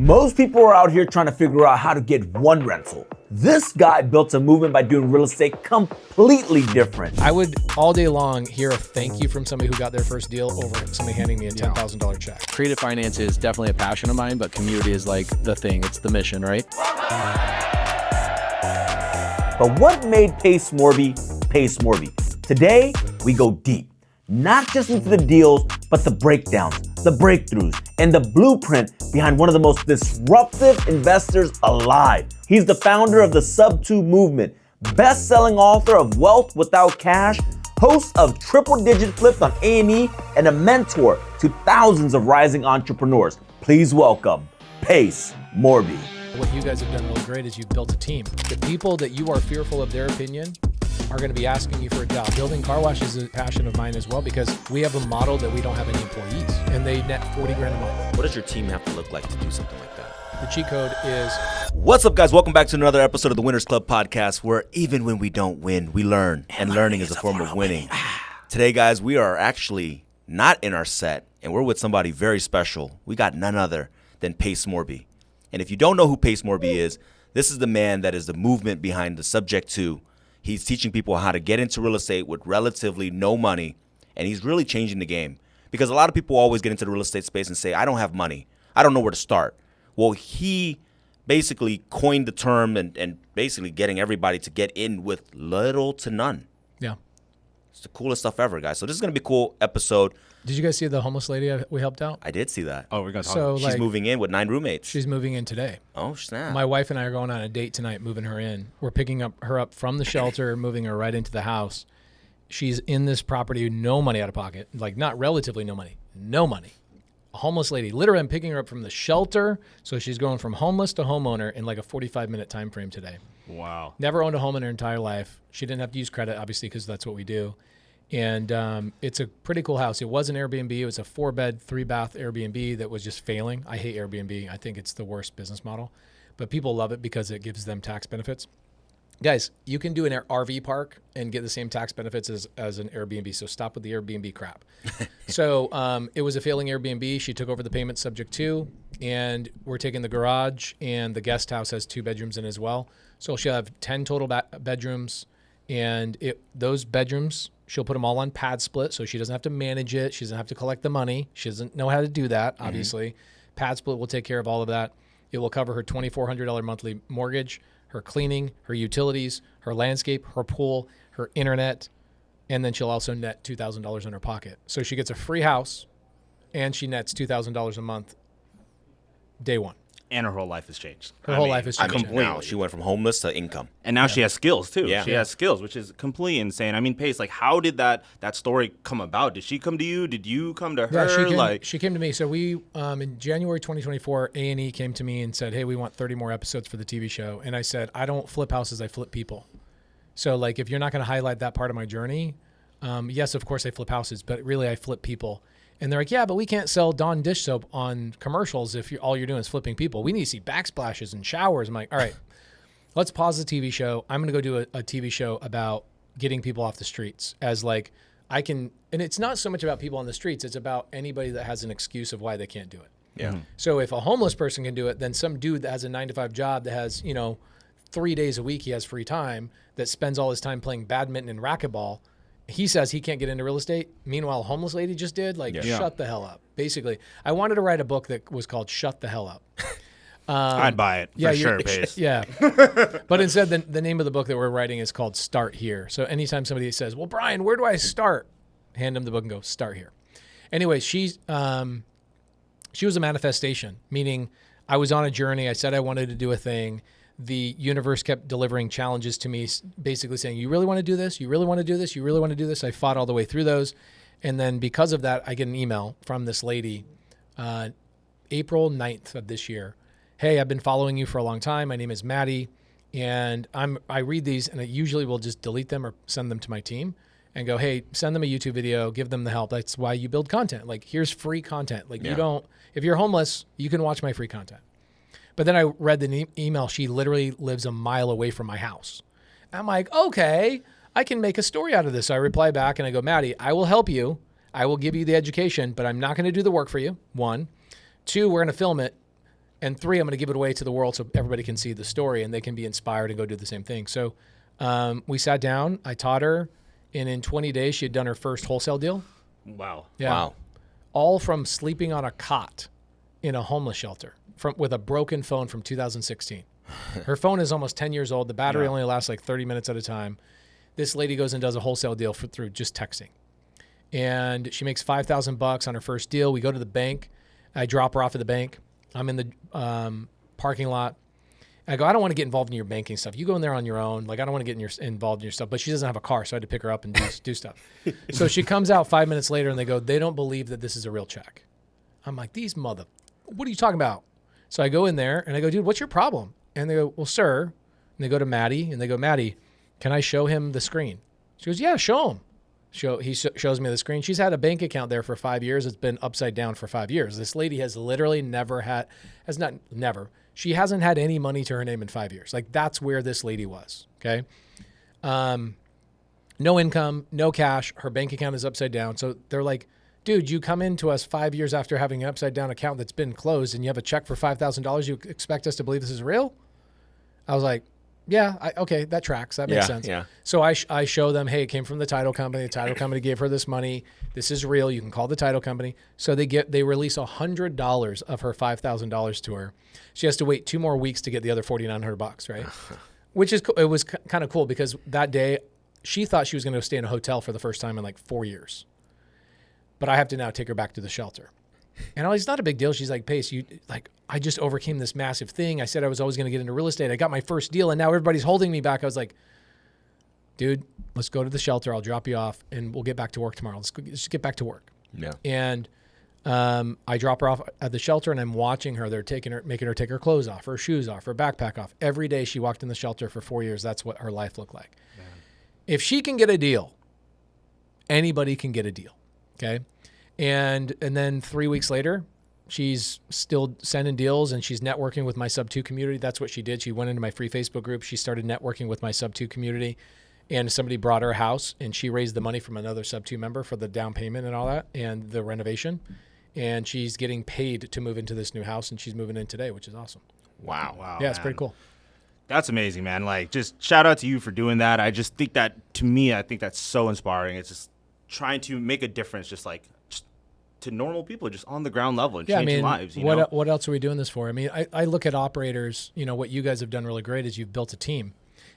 Most people are out here trying to figure out how to get one rental. This guy built a movement by doing real estate completely different. I would all day long hear a thank you from somebody who got their first deal over somebody handing me a $10,000 check. Creative finance is definitely a passion of mine, but community is like the thing. It's the mission, right? But what made Pace Morby Pace Morby? Today, we go deep. Not just into the deals, but the breakdowns, the breakthroughs, and the blueprint behind one of the most disruptive investors alive. He's the founder of the Sub-2 movement, best-selling author of Wealth Without Cash, host of Triple Digit Flipped on A&E, and a mentor to thousands of rising entrepreneurs. Please welcome Pace Morby. What you guys have done really great is you've built a team. The people that you are fearful of their opinion are going to be asking you for a job. Building car wash is a passion of mine as well because we have a model that we don't have any employees and they net 40 grand a month. What does your team have to look like to do something like that? The cheat code is... What's up, guys? Welcome back to another episode of the Winners Club podcast, where even when we don't win, we learn, and learning is a form of winning. Today, guys, we are actually not in our set, and we're with somebody very special. We got none other than Pace Morby. And if you don't know who Pace Morby is, this is the man that is the movement behind the Subject-2. He's teaching people how to get into real estate with relatively no money, and he's really changing the game. Because a lot of people always get into the real estate space and say, I don't have money. I don't know where to start. Well, he basically coined the term and basically getting everybody to get in with little to none. Yeah. It's the coolest stuff ever, guys. So this is going to be a cool episode. Did you guys see the homeless lady we helped out? I did see that. Oh, we're going to talk. So, She's moving in with 9 roommates. She's moving in today. Oh, snap. My wife and I are going on a date tonight, moving her in. We're picking her up from the shelter, moving her right into the house. She's in this property, no money out of pocket. Like, not relatively no money. No money. A homeless lady. Literally, I'm picking her up from the shelter. So she's going from homeless to homeowner in like a 45-minute time frame today. Wow. Never owned a home in her entire life. She didn't have to use credit, obviously, because that's what we do. And it's a pretty cool house. It was an Airbnb. It was a 4-bed, 3-bath Airbnb that was just failing. I hate Airbnb. I think it's the worst business model. But people love it because it gives them tax benefits. Guys, you can do an RV park and get the same tax benefits as an Airbnb. So stop with the Airbnb crap. So it was a failing Airbnb. She took over the payment Subject-2. And we're taking the garage. And the guest house has 2 bedrooms in as well. So she'll have 10 total bedrooms. And those bedrooms, she'll put them all on pad split, so she doesn't have to manage it. She doesn't have to collect the money. She doesn't know how to do that, obviously. Pad split will take care of all of that. It will cover her $2,400 monthly mortgage, her cleaning, her utilities, her landscape, her pool, her internet, and then she'll also net $2,000 in her pocket. So she gets a free house, and she nets $2,000 a month day one. And her whole life has changed. Her whole life has changed. Completely. Now she went from homeless to income. And now she has skills, too. Yeah. She has skills, which is completely insane. I mean, Pace, like, how did that story come about? Did she come to you? Did you come to her? Yeah, she came to me. So we, in January 2024, A&E came to me and said, hey, we want 30 more episodes for the TV show. And I said, I don't flip houses, I flip people. So, like, if you're not going to highlight that part of my journey, yes, of course I flip houses, but really I flip people. And they're like, yeah, but we can't sell Dawn dish soap on commercials if all you're doing is flipping people. We need to see backsplashes and showers. I'm like, all right, let's pause the TV show. I'm going to go do a TV show about getting people off the streets as like I can. And it's not so much about people on the streets. It's about anybody that has an excuse of why they can't do it. Yeah. So if a homeless person can do it, then some dude that has a 9-to-5 job that has, 3 days a week he has free time that spends all his time playing badminton and racquetball. He says he can't get into real estate. Meanwhile, a homeless lady just did. Shut the hell up. Basically, I wanted to write a book that was called "Shut the Hell Up." I'd buy it for sure, Pace. Yeah, but instead, the name of the book that we're writing is called "Start Here." So anytime somebody says, "Well, Brian, where do I start?" Hand them the book and go, "Start here." Anyway, she was a manifestation, meaning I was on a journey. I said I wanted to do a thing. The universe kept delivering challenges to me, basically saying, you really want to do this? You really want to do this? You really want to do this? I fought all the way through those. And then because of that, I get an email from this lady, April 9th of this year. Hey, I've been following you for a long time. My name is Maddie. And I read these and I usually will just delete them or send them to my team and go, hey, send them a YouTube video, give them the help. That's why you build content. Like, here's free content. Like, if you're homeless, you can watch my free content. But then I read the email. She literally lives a mile away from my house. I'm like, okay, I can make a story out of this. So I reply back and I go, Maddie, I will help you. I will give you the education, but I'm not going to do the work for you. 1. 2, we're going to film it. And 3, I'm going to give it away to the world so everybody can see the story and they can be inspired and go do the same thing. So we sat down, I taught her, and in 20 days she had done her first wholesale deal. Wow. Yeah. Wow. All from sleeping on a cot in a homeless shelter with a broken phone from 2016. Her phone is almost 10 years old. The battery only lasts like 30 minutes at a time. This lady goes and does a wholesale deal through just texting. And she makes $5,000 on her first deal. We go to the bank. I drop her off at the bank. I'm in the parking lot. I go, I don't want to get involved in your banking stuff. You go in there on your own. Like, I don't want to get involved in your stuff. But she doesn't have a car, so I had to pick her up and do stuff. So she comes out 5 minutes later, and they go, they don't believe that this is a real check. I'm like, what are you talking about? So I go in there, and I go, dude, what's your problem? And they go, well, sir. And they go to Maddie, and they go, Maddie, can I show him the screen? She goes, yeah, show him. He shows me the screen. She's had a bank account there for 5 years. It's been upside down for 5 years. This lady has literally she hasn't had any money to her name in 5 years. Like, that's where this lady was. Okay. No income, no cash. Her bank account is upside down. So they're like, dude, you come into us 5 years after having an upside down account that's been closed and you have a check for $5,000. You expect us to believe this is real? I was like, yeah, okay, that tracks. That makes sense. Yeah. So I show them, hey, it came from the title company. The title company gave her this money. This is real. You can call the title company. So they release $100 of her $5,000 to her. She has to wait 2 more weeks to get the other $4,900, right? Which is it was kind of cool because that day she thought she was going to stay in a hotel for the first time in like 4 years. But I have to now take her back to the shelter. And it's not a big deal. She's like, Pace, I just overcame this massive thing. I said I was always going to get into real estate. I got my first deal, and now everybody's holding me back. I was like, dude, let's go to the shelter. I'll drop you off, and we'll get back to work tomorrow. Let's just get back to work. Yeah. And I drop her off at the shelter, and I'm watching her. They're making her take her clothes off, her shoes off, her backpack off. Every day she walked in the shelter for 4 years. That's what her life looked like. Man. If she can get a deal, anybody can get a deal. Okay. And then 3 weeks later, she's still sending deals and she's networking with my sub-2 community. That's what she did. She went into my free Facebook group. She started networking with my sub-2 community, and somebody brought her a house, and she raised the money from another sub-2 member for the down payment and all that and the renovation. And she's getting paid to move into this new house, and she's moving in today, which is awesome. Wow. Yeah, it's pretty cool. That's amazing, man. Like, just shout out to you for doing that. I just think that, to me, I think that's so inspiring. It's just trying to make a difference, just to normal people, just on the ground level, and changing lives. What else are we doing this for? I mean, I look at operators, what you guys have done really great is you've built a team.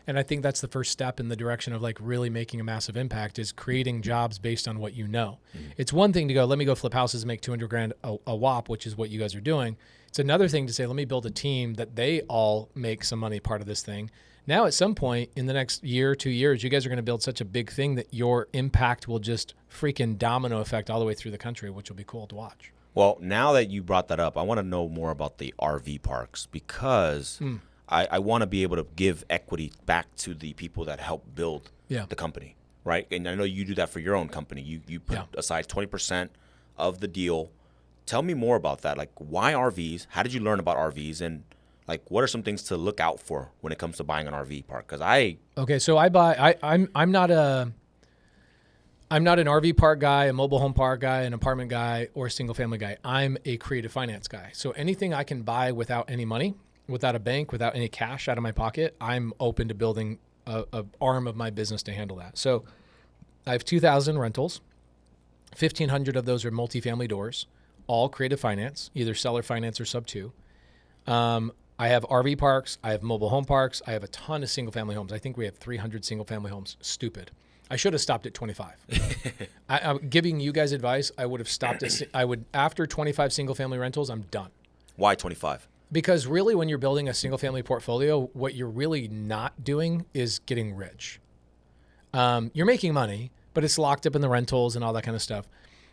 And I think that's the first step in the direction of like really making a massive impact is creating jobs based on what you know. It's one thing to go, let me go flip houses and make $200,000 a whop, which is what you guys are doing. It's another thing to say, let me build a team that they all make some money part of this thing. Now, at some point in the next year, 2 years, you guys are going to build such a big thing that your impact will just freaking domino effect all the way through the country, which will be cool to watch. Well, now that you brought that up, I want to know more about the RV parks because I want to be able to give equity back to the people that help build the company, right? And I know you do that for your own company. You put aside 20% of the deal. Tell me more about that. Like, why RVs? How did you learn about RVs? And like, what are some things to look out for when it comes to buying an RV park? Because I'm not an RV park guy, a mobile home park guy, an apartment guy, or a single family guy. I'm a creative finance guy. So anything I can buy without any money, without a bank, without any cash out of my pocket, I'm open to building a arm of my business to handle that. So I have 2,000 rentals. 1,500 of those are multifamily doors, all creative finance, either seller finance or sub-2. I have RV parks. I have mobile home parks. I have a ton of single-family homes. I think we have 300 single-family homes. Stupid. I should have stopped at 25. I'm giving you guys advice. I would have stopped at. After 25 single-family rentals, I'm done. Why 25? Because really, when you're building a single-family portfolio, what you're really not doing is getting rich. You're making money, but it's locked up in the rentals and all that kind of stuff.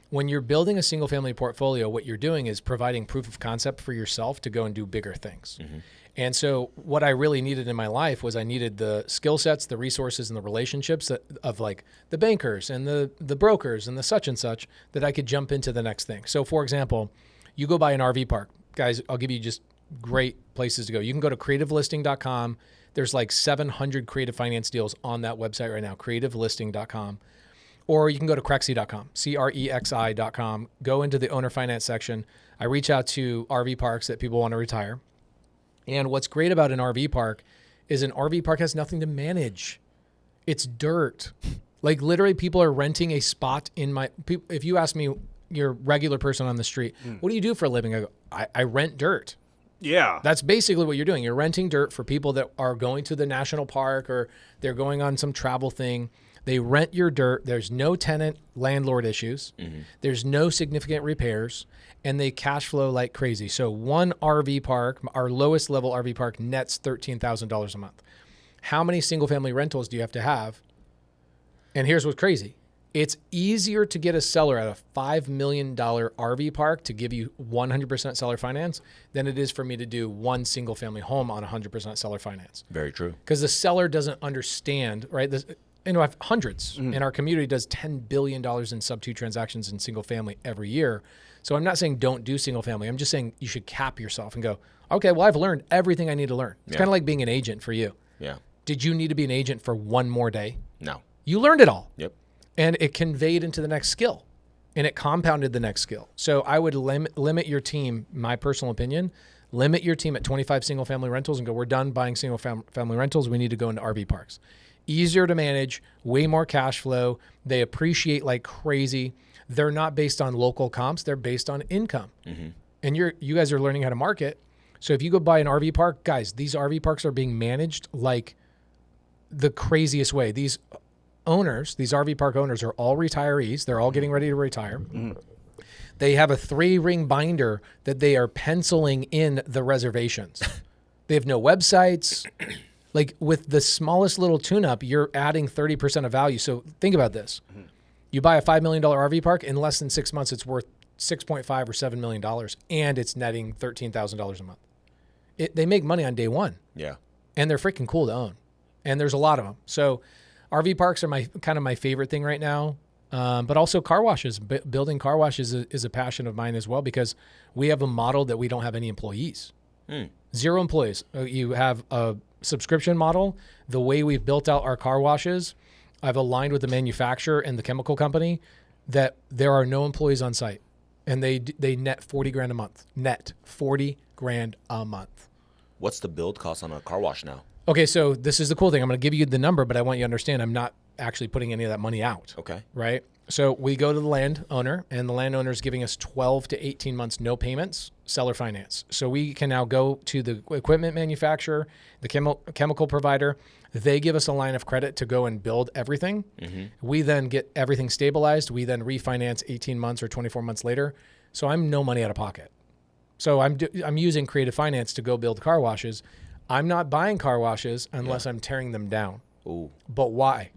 When you're building a single family portfolio, what you're doing is providing proof of concept for yourself to go and do bigger things. Mm-hmm. And so what I really needed in my life was I needed the skill sets, the resources, and the relationships of like the bankers and the brokers and the such and such that I could jump into the next thing. So for example, you go buy an RV park. Guys, I'll give you just great places to go. You can go to creativelisting.com. There's like 700 creative finance deals on that website right now, creativelisting.com. Or you can go to Crexi.com, CREXI.com. Go into the owner finance section. I reach out to RV parks that people want to retire. And what's great about an RV park is an RV park has nothing to manage. It's dirt. Like literally people are renting a spot in my, if you ask me, your regular person on the street, what do you do for a living? I go, I rent dirt. Yeah. That's basically what you're doing. You're renting dirt for people that are going to the national park or they're going on some travel thing. They rent your dirt. There's no tenant landlord issues. There's no significant repairs, and they cash flow like crazy. So one RV park, our lowest level RV park, nets $13,000 a month. How many single family rentals do you have to have? And here's what's crazy. It's easier to get a seller at a $5 million RV park to give you 100% seller finance than it is for me to do one single family home on 100% seller finance. Very true. Because the seller doesn't understand, right? I have hundreds, and our community does $10 billion in sub-2 transactions in single family every year. So I'm not saying don't do single family. I'm just saying you should cap yourself and go, okay, well, I've learned everything I need to learn. It's kind of like being an agent for you. Yeah. Did you need to be an agent for one more day? No. You learned it all. Yep. And it conveyed into the next skill, and it compounded the next skill. So I would limit your team, my personal opinion, limit your team at 25 single family rentals and go, we're done buying single family rentals. We need to go into RV parks. Easier to manage, way more cash flow. They appreciate like crazy. They're not based on local comps. They're based on income. And you guys are learning how to market. So if you go buy an RV park, guys, these RV parks are being managed like the craziest way. These owners, these RV park owners are all retirees. They're all getting ready to retire. They have a 3-ring binder that they are penciling in the reservations. They have no websites. Like with the smallest little tune-up, you're adding 30% of value. So think about this. You buy a $5 million RV park, in less than 6 months, it's worth $6.5 or $7 million, and it's netting $13,000 a month. They make money on day one. Yeah. And they're freaking cool to own. And there's a lot of them. So RV parks are my favorite thing right now. But also car washes. Building car washes is a passion of mine as well, because we have a model that we don't have any employees. 0 employees. You have a subscription model. The way we've built out our car washes, I've aligned with the manufacturer and the chemical company that there are no employees on site, and they net $40,000 a month. Net $40,000 a month. What's the build cost on a car wash now? Okay, so this is the cool thing. I'm going to give you the number, but I want you to understand I'm not actually putting any of that money out. Okay. Right? So we go to the landowner, and the landowner is giving us 12 to 18 months, no payments, seller finance. So we can now go to the equipment manufacturer, the chemical provider. They give us a line of credit to go and build everything. We then get everything stabilized. We then refinance 18 months or 24 months later. So I'm no money out of pocket. So I'm using creative finance to go build car washes. I'm not buying car washes unless I'm tearing them down. Ooh. But why?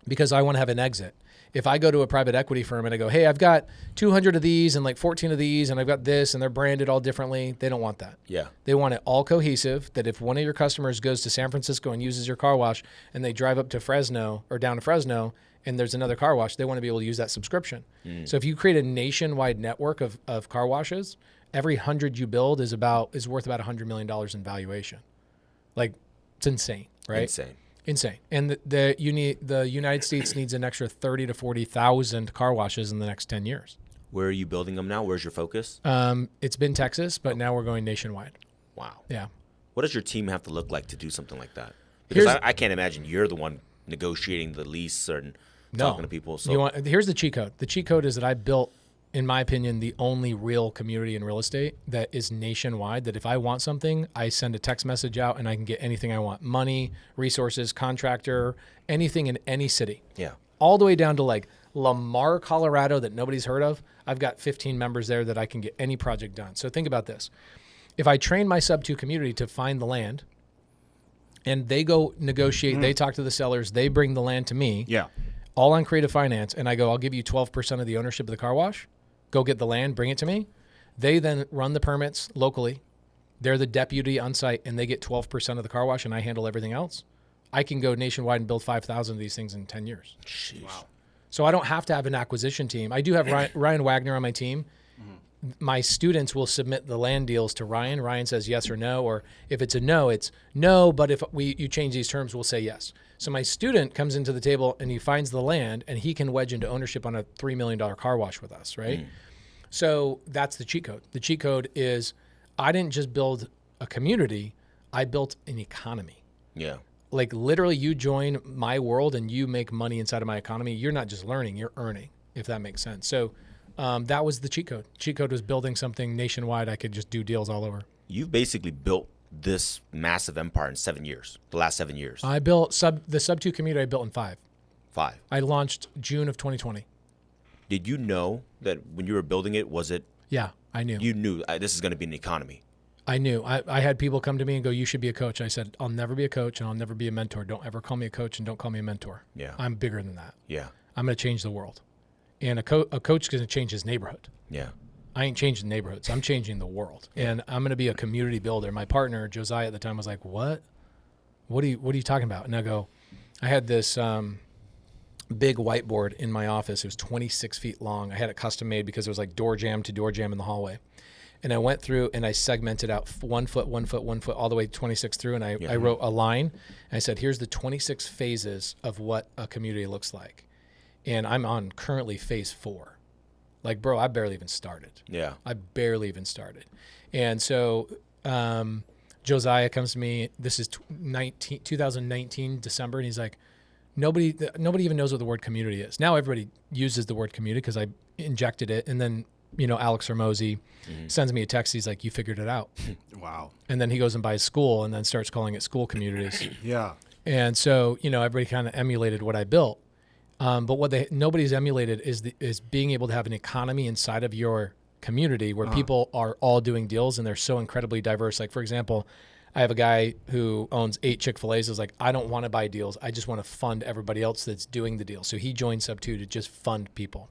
Because I want to have an exit. If I go to a private equity firm and I go, hey, I've got 200 of these and like 14 of these, and I've got this, and they're branded all differently, they don't want that. Yeah. They want it all cohesive, that if one of your customers goes to San Francisco and uses your car wash, and they drive up to Fresno or down to Fresno, and there's another car wash, they want to be able to use that subscription. So if you create a nationwide network of car washes, every 100 you build is worth about $100 million in valuation. Like, it's insane, right? Insane. And the United States needs an extra 30 to 40,000 car washes in the next 10 years. Where are you building them now? Where's your focus? It's been Texas, but now we're going nationwide. Wow. Yeah. What does your team have to look like to do something like that? Because I can't imagine you're the one negotiating the lease and talking to people. So here's the cheat code. The cheat code is that I built, in my opinion, the only real community in real estate that is nationwide, that if I want something, I send a text message out and I can get anything I want. Money, resources, contractor, anything in any city. Yeah. All the way down to like Lamar, Colorado, that nobody's heard of. I've got 15 members there that I can get any project done. So think about this. If I train my sub-2 community to find the land, and they go negotiate, they talk to the sellers, they bring the land to me, all on creative finance, and I go, I'll give you 12% of the ownership of the car wash. Go get the land, bring it to me. They then run the permits locally. They're the deputy on site, and they get 12% of the car wash, and I handle everything else. I can go nationwide and build 5,000 of these things in 10 years. Sheesh. Wow. So I don't have to have an acquisition team. I do have Ryan Wagner on my team. My students will submit the land deals to Ryan. Ryan says yes or no, or if it's a no, it's no, but if you change these terms, we'll say yes. So my student comes into the table and he finds the land, and he can wedge into ownership on a $3 million car wash with us, right? So that's the cheat code. The cheat code is I didn't just build a community, I built an economy. Yeah. Like literally you join my world and you make money inside of my economy. You're not just learning, you're earning, if that makes sense. So that was the cheat code. Cheat code was building something nationwide I could just do deals all over. You've basically built this massive empire in 7 years, the last 7 years. I built the sub 2 community I built in 5. 5. I launched June of 2020. Did you know that when you were building it, was it? Yeah, I knew. You knew this is going to be an economy. I knew. I had people come to me and go, you should be a coach. I said, I'll never be a coach and I'll never be a mentor. Don't ever call me a coach and don't call me a mentor. Yeah. I'm bigger than that. Yeah. I'm going to change the world. And a coach is going to change his neighborhood. Yeah. I ain't changing neighborhoods. I'm changing the world. And I'm going to be a community builder. My partner, Josiah, at the time was like, what? What are you talking about? And I go, I had this big whiteboard in my office. It was 26 feet long. I had it custom made because it was like door jam to door jam in the hallway. And I went through and I segmented out 1 foot, 1 foot, 1 foot, all the way 26 through. And I wrote a line. And I said, here's the 26 phases of what a community looks like. And I'm on currently phase 4. Like, bro, I barely even started. Yeah. I barely even started. And so Josiah comes to me. This is 2019, December. And he's like, nobody even knows what the word community is. Now everybody uses the word community because I injected it. And then, Alex Hormozy sends me a text. He's like, you figured it out. Wow. And then he goes and buys school and then starts calling it school communities. Yeah. And so, everybody kind of emulated what I built. But what nobody's emulated is being able to have an economy inside of your community where people are all doing deals and they're so incredibly diverse. Like, for example, I have a guy who owns 8 Chick-fil-A's. Is like, I don't want to buy deals. I just want to fund everybody else that's doing the deal. So he joined Sub 2 to just fund people.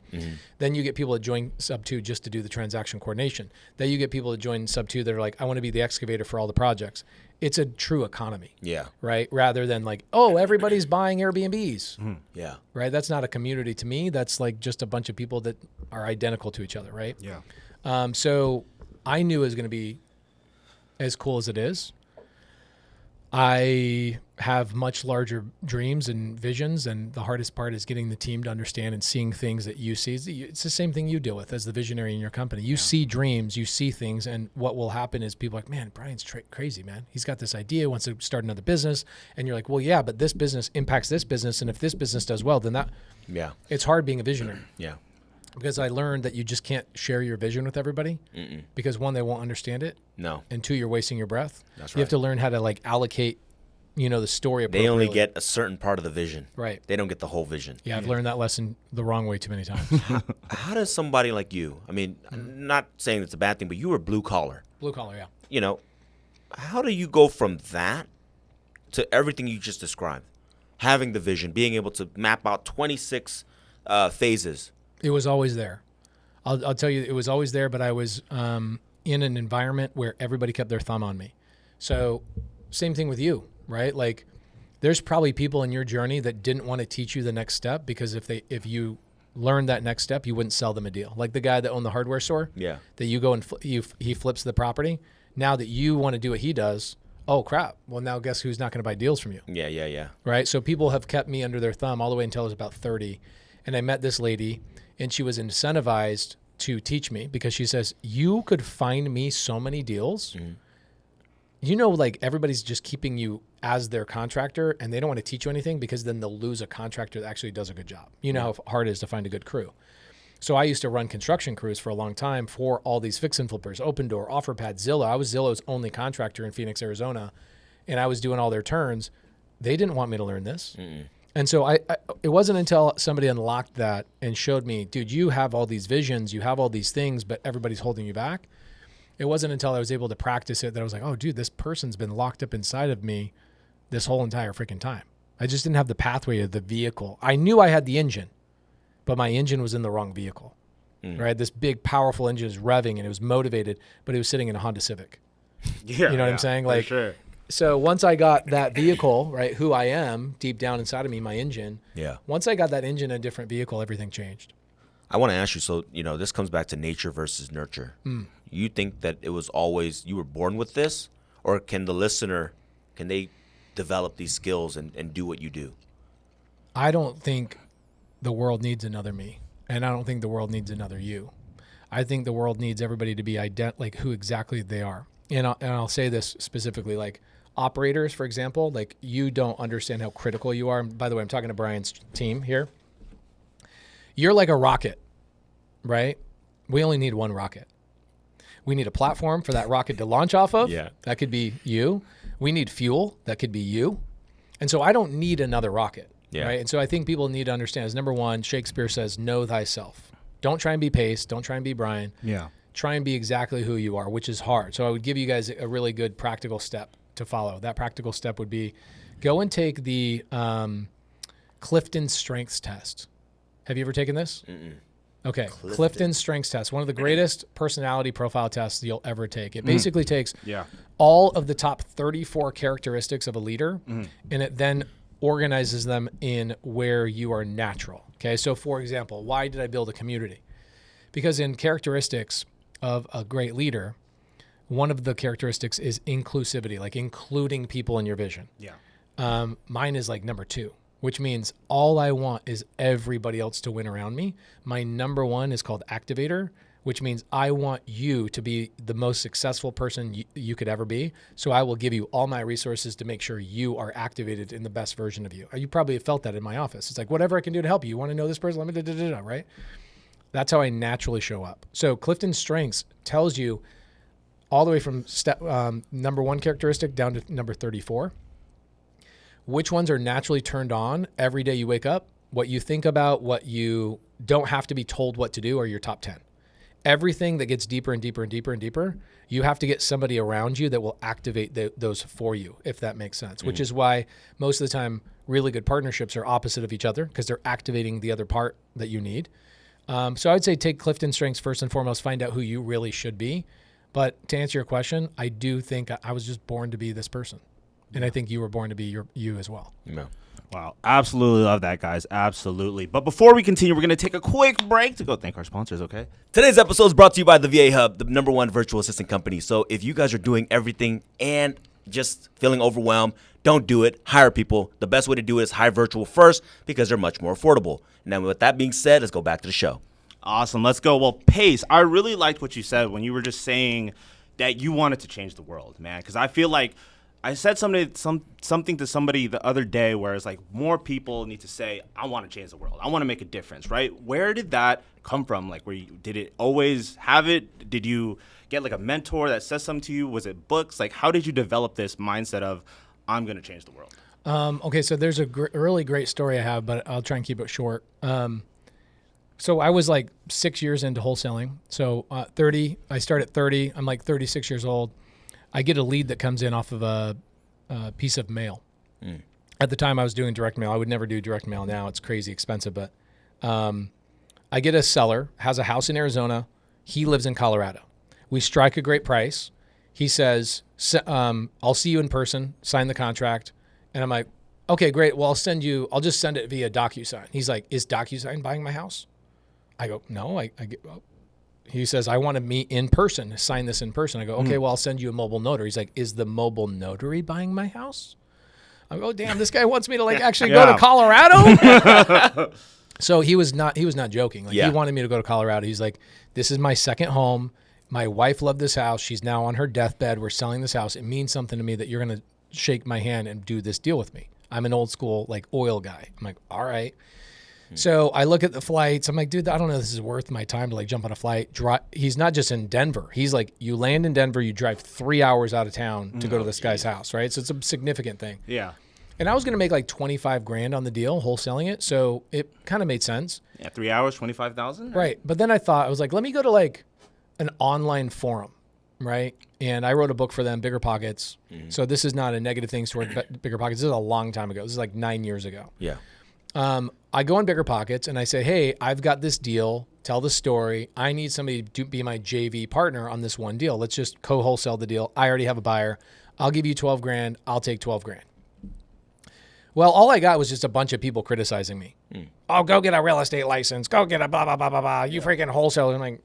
Then you get people that join Sub 2 just to do the transaction coordination. Then you get people that join Sub 2 that are like, I want to be the excavator for all the projects. It's a true economy. Yeah. Right? Rather than like, oh, everybody's buying Airbnbs. Yeah. Right? That's not a community to me. That's like just a bunch of people that are identical to each other, right? Yeah. So I knew it was going to be as cool as it is. I have much larger dreams and visions, and the hardest part is getting the team to understand and seeing things that you see. It's the same thing you deal with as the visionary in your company. You see dreams, you see things, and what will happen is people are like, man, Brian's crazy, man. He's got this idea, wants to start another business, and you're like, well, yeah, but this business impacts this business, and if this business does well, then that. Yeah. It's hard being a visionary. Yeah. Because I learned that you just can't share your vision with everybody because 1, they won't understand it. No. And 2, you're wasting your breath. That's You have to learn how to like allocate, the story They appropriately. only get a certain part of the vision. Right. They don't get the whole vision. Yeah, I've learned that lesson the wrong way too many times. How does somebody like you, I mean, not saying it's a bad thing, but you were blue collar. Blue collar, yeah. How do you go from that to everything you just described? Having the vision, being able to map out 26 phases. It was always there. I'll tell you, it was always there, but I was in an environment where everybody kept their thumb on me. So same thing with you, right? Like there's probably people in your journey that didn't want to teach you the next step because if you learned that next step, you wouldn't sell them a deal. Like the guy that owned the hardware store, Yeah. that you go and he flips the property. Now that you want to do what he does, oh crap. Well, now guess who's not going to buy deals from you? Yeah. Right? So people have kept me under their thumb all the way until I was about 30. And I met this lady and she was incentivized to teach me because she says, you could find me so many deals. Like everybody's just keeping you as their contractor and they don't want to teach you anything because then they'll lose a contractor that actually does a good job. You know how hard it is to find a good crew. So I used to run construction crews for a long time for all these fix and flippers, Open Door, OfferPad, Zillow. I was Zillow's only contractor in Phoenix, Arizona, and I was doing all their turns. They didn't want me to learn this. And so it wasn't until somebody unlocked that and showed me, dude, you have all these visions, you have all these things, but everybody's holding you back. It wasn't until I was able to practice it that I was like, oh, dude, this person's been locked up inside of me this whole entire freaking time. I just didn't have the pathway of the vehicle. I knew I had the engine, but my engine was in the wrong vehicle, right? This big, powerful engine was revving and it was motivated, but it was sitting in a Honda Civic. Yeah. You know what I'm saying? Like, for sure. So once I got that vehicle, right, who I am deep down inside of me, my engine. Yeah. Once I got that engine in a different vehicle, everything changed. I want to ask you, so, this comes back to nature versus nurture. You think that it was always, you were born with this? Or can they develop these skills and do what you do? I don't think the world needs another me. And I don't think the world needs another you. I think the world needs everybody to be like who exactly they are. And I'll say this specifically, like operators, for example, like you don't understand how critical you are. And by the way, I'm talking to Brian's team here. You're like a rocket, right? We only need one rocket. We need a platform for that rocket to launch off of. Yeah. That could be you. We need fuel. That could be you. And so I don't need another rocket. Yeah. Right. And so I think people need to understand is number one, Shakespeare says, know thyself. Don't try and be Pace. Don't try and be Brian. Yeah. Try and be exactly who you are, which is hard. So I would give you guys a really good practical step to follow. That practical step would be go and take the Clifton Strengths Test. Have you ever taken this? Mm-mm. Okay. Clifton Strengths Test, one of the greatest personality profile tests you'll ever take. It basically takes all of the top 34 characteristics of a leader, and it then organizes them in where you are natural. Okay. So for example, why did I build a community? Because in characteristics of a great leader, one of the characteristics is inclusivity, like including people in your vision. Yeah. Mine is like number 2, which means all I want is everybody else to win around me. My number 1 is called activator, which means I want you to be the most successful person you could ever be. So I will give you all my resources to make sure you are activated in the best version of you. You probably have felt that in my office. It's like, whatever I can do to help you. You want to know this person? Let me right? That's how I naturally show up. So Clifton Strengths tells you all the way from step number 1 characteristic down to number 34. Which ones are naturally turned on every day you wake up? What you think about, what you don't have to be told what to do are your top 10. Everything that gets deeper and deeper and deeper and deeper, you have to get somebody around you that will activate those for you, if that makes sense, which is why most of the time really good partnerships are opposite of each other because they're activating the other part that you need. So I would say take Clifton Strengths first and foremost, find out who you really should be. But to answer your question, I do think I was just born to be this person. And I think you were born to be you as well. Yeah. Wow. Absolutely love that, guys. Absolutely. But before we continue, we're going to take a quick break to go thank our sponsors, okay? Today's episode is brought to you by the VA Hub, the #1 virtual assistant company. So if you guys are doing everything and just feeling overwhelmed, don't do it. Hire people. The best way to do it is hire virtual first because they're much more affordable. Now, with that being said, let's go back to the show. Awesome. Let's go. Well, Pace, I really liked what you said when you were just saying that you wanted to change the world, man, because I feel like I said something to somebody the other day where it's like more people need to say, I want to change the world. I want to make a difference, right? Where did that come from? Like, did it always have it? Did you get like a mentor that says something to you? Was it books? Like, how did you develop this mindset of, I'm going to change the world? Okay, so there's a really great story I have, but I'll try and keep it short. So I was like 6 years into wholesaling. So I start at 30. I'm like 36 years old. I get a lead that comes in off of a piece of mail. At the time I was doing direct mail. I would never do direct mail now. It's crazy expensive, but I get a seller, has a house in Arizona. He lives in Colorado. We strike a great price. He says, I'll see you in person, sign the contract. And I'm like, okay, great. Well, I'll just send it via DocuSign. He's like, is DocuSign buying my house? I go, no, he says, I want to meet in person, sign this in person. I go, okay, well, I'll send you a mobile notary. He's like, is the mobile notary buying my house? I go, damn, this guy wants me to like actually go to Colorado. So he was not joking. Like he wanted me to go to Colorado. He's like, this is my second home. My wife loved this house. She's now on her deathbed. We're selling this house. It means something to me that you're going to shake my hand and do this deal with me. I'm an old school like oil guy. I'm like, all right. So I look at the flights. I'm like, dude, I don't know if this is worth my time to like jump on a flight. He's not just in Denver. He's like, you land in Denver, you drive 3 hours out of town to go to this guy's house, right? So it's a significant thing. Yeah. And I was going to make like $25,000 on the deal, wholesaling it. So it kind of made sense. Yeah, 3 hours, 25,000. Right. But then I was like, let me go to like an online forum, right? And I wrote a book for them, Bigger Pockets. So this is not a negative thing toward Bigger Pockets. This is a long time ago. This is like 9 years ago. Yeah. I go on Bigger Pockets and I say, hey, I've got this deal. Tell the story. I need somebody to be my JV partner on this one deal. Let's just co-wholesale the deal. I already have a buyer. I'll give you $12,000. I'll take $12,000. Well, all I got was just a bunch of people criticizing me. Oh, go get a real estate license. Go get a blah, blah, blah, blah, blah. You freaking wholesaler. I'm like,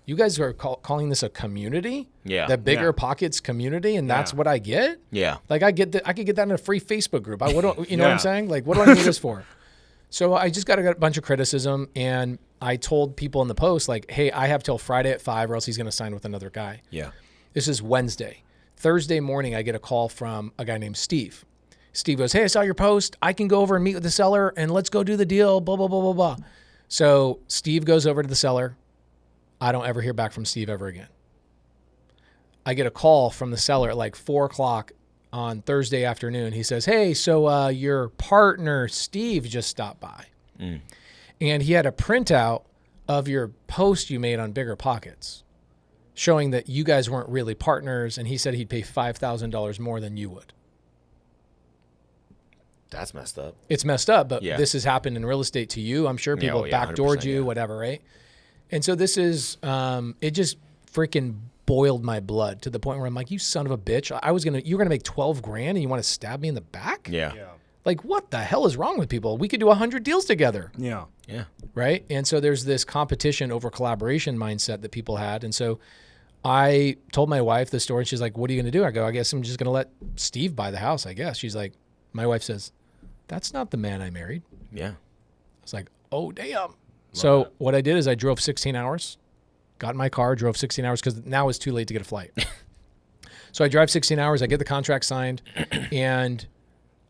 you guys are calling this a community? Yeah. The Bigger Pockets community, and that's what I get? Yeah. Like I could get that in a free Facebook group. You know what I'm saying? Like, what do I need this for? So I just got a bunch of criticism, and I told people in the post, like, hey, I have till Friday at 5 or else he's going to sign with another guy. Yeah. This is Wednesday. Thursday morning, I get a call from a guy named Steve. Steve goes, hey, I saw your post. I can go over and meet with the seller, and let's go do the deal, blah, blah, blah, blah, blah. So Steve goes over to the seller. I don't ever hear back from Steve ever again. I get a call from the seller at like 4 o'clock on Thursday afternoon. He says, hey, so your partner, Steve, just stopped by. And he had a printout of your post you made on Bigger Pockets showing that you guys weren't really partners, and he said he'd pay $5,000 more than you would. That's messed up. It's messed up, but this has happened in real estate to you. I'm sure people backdoored you, whatever, right? And so this is, it just freaking boiled my blood to the point where I'm like, you son of a bitch. You were going to make 12 grand and you want to stab me in the back? Yeah. Like, what the hell is wrong with people? We could do 100 deals together. Yeah. Right? And so there's this competition over collaboration mindset that people had. And so I told my wife the story. She's like, what are you going to do? I go, I guess I'm just going to let Steve buy the house, I guess. She's like, my wife says, that's not the man I married. Yeah. I was like, oh, damn. So what I did is I drove 16 hours, got in my car, drove 16 hours because now it's too late to get a flight. So I drive 16 hours. I get the contract signed, and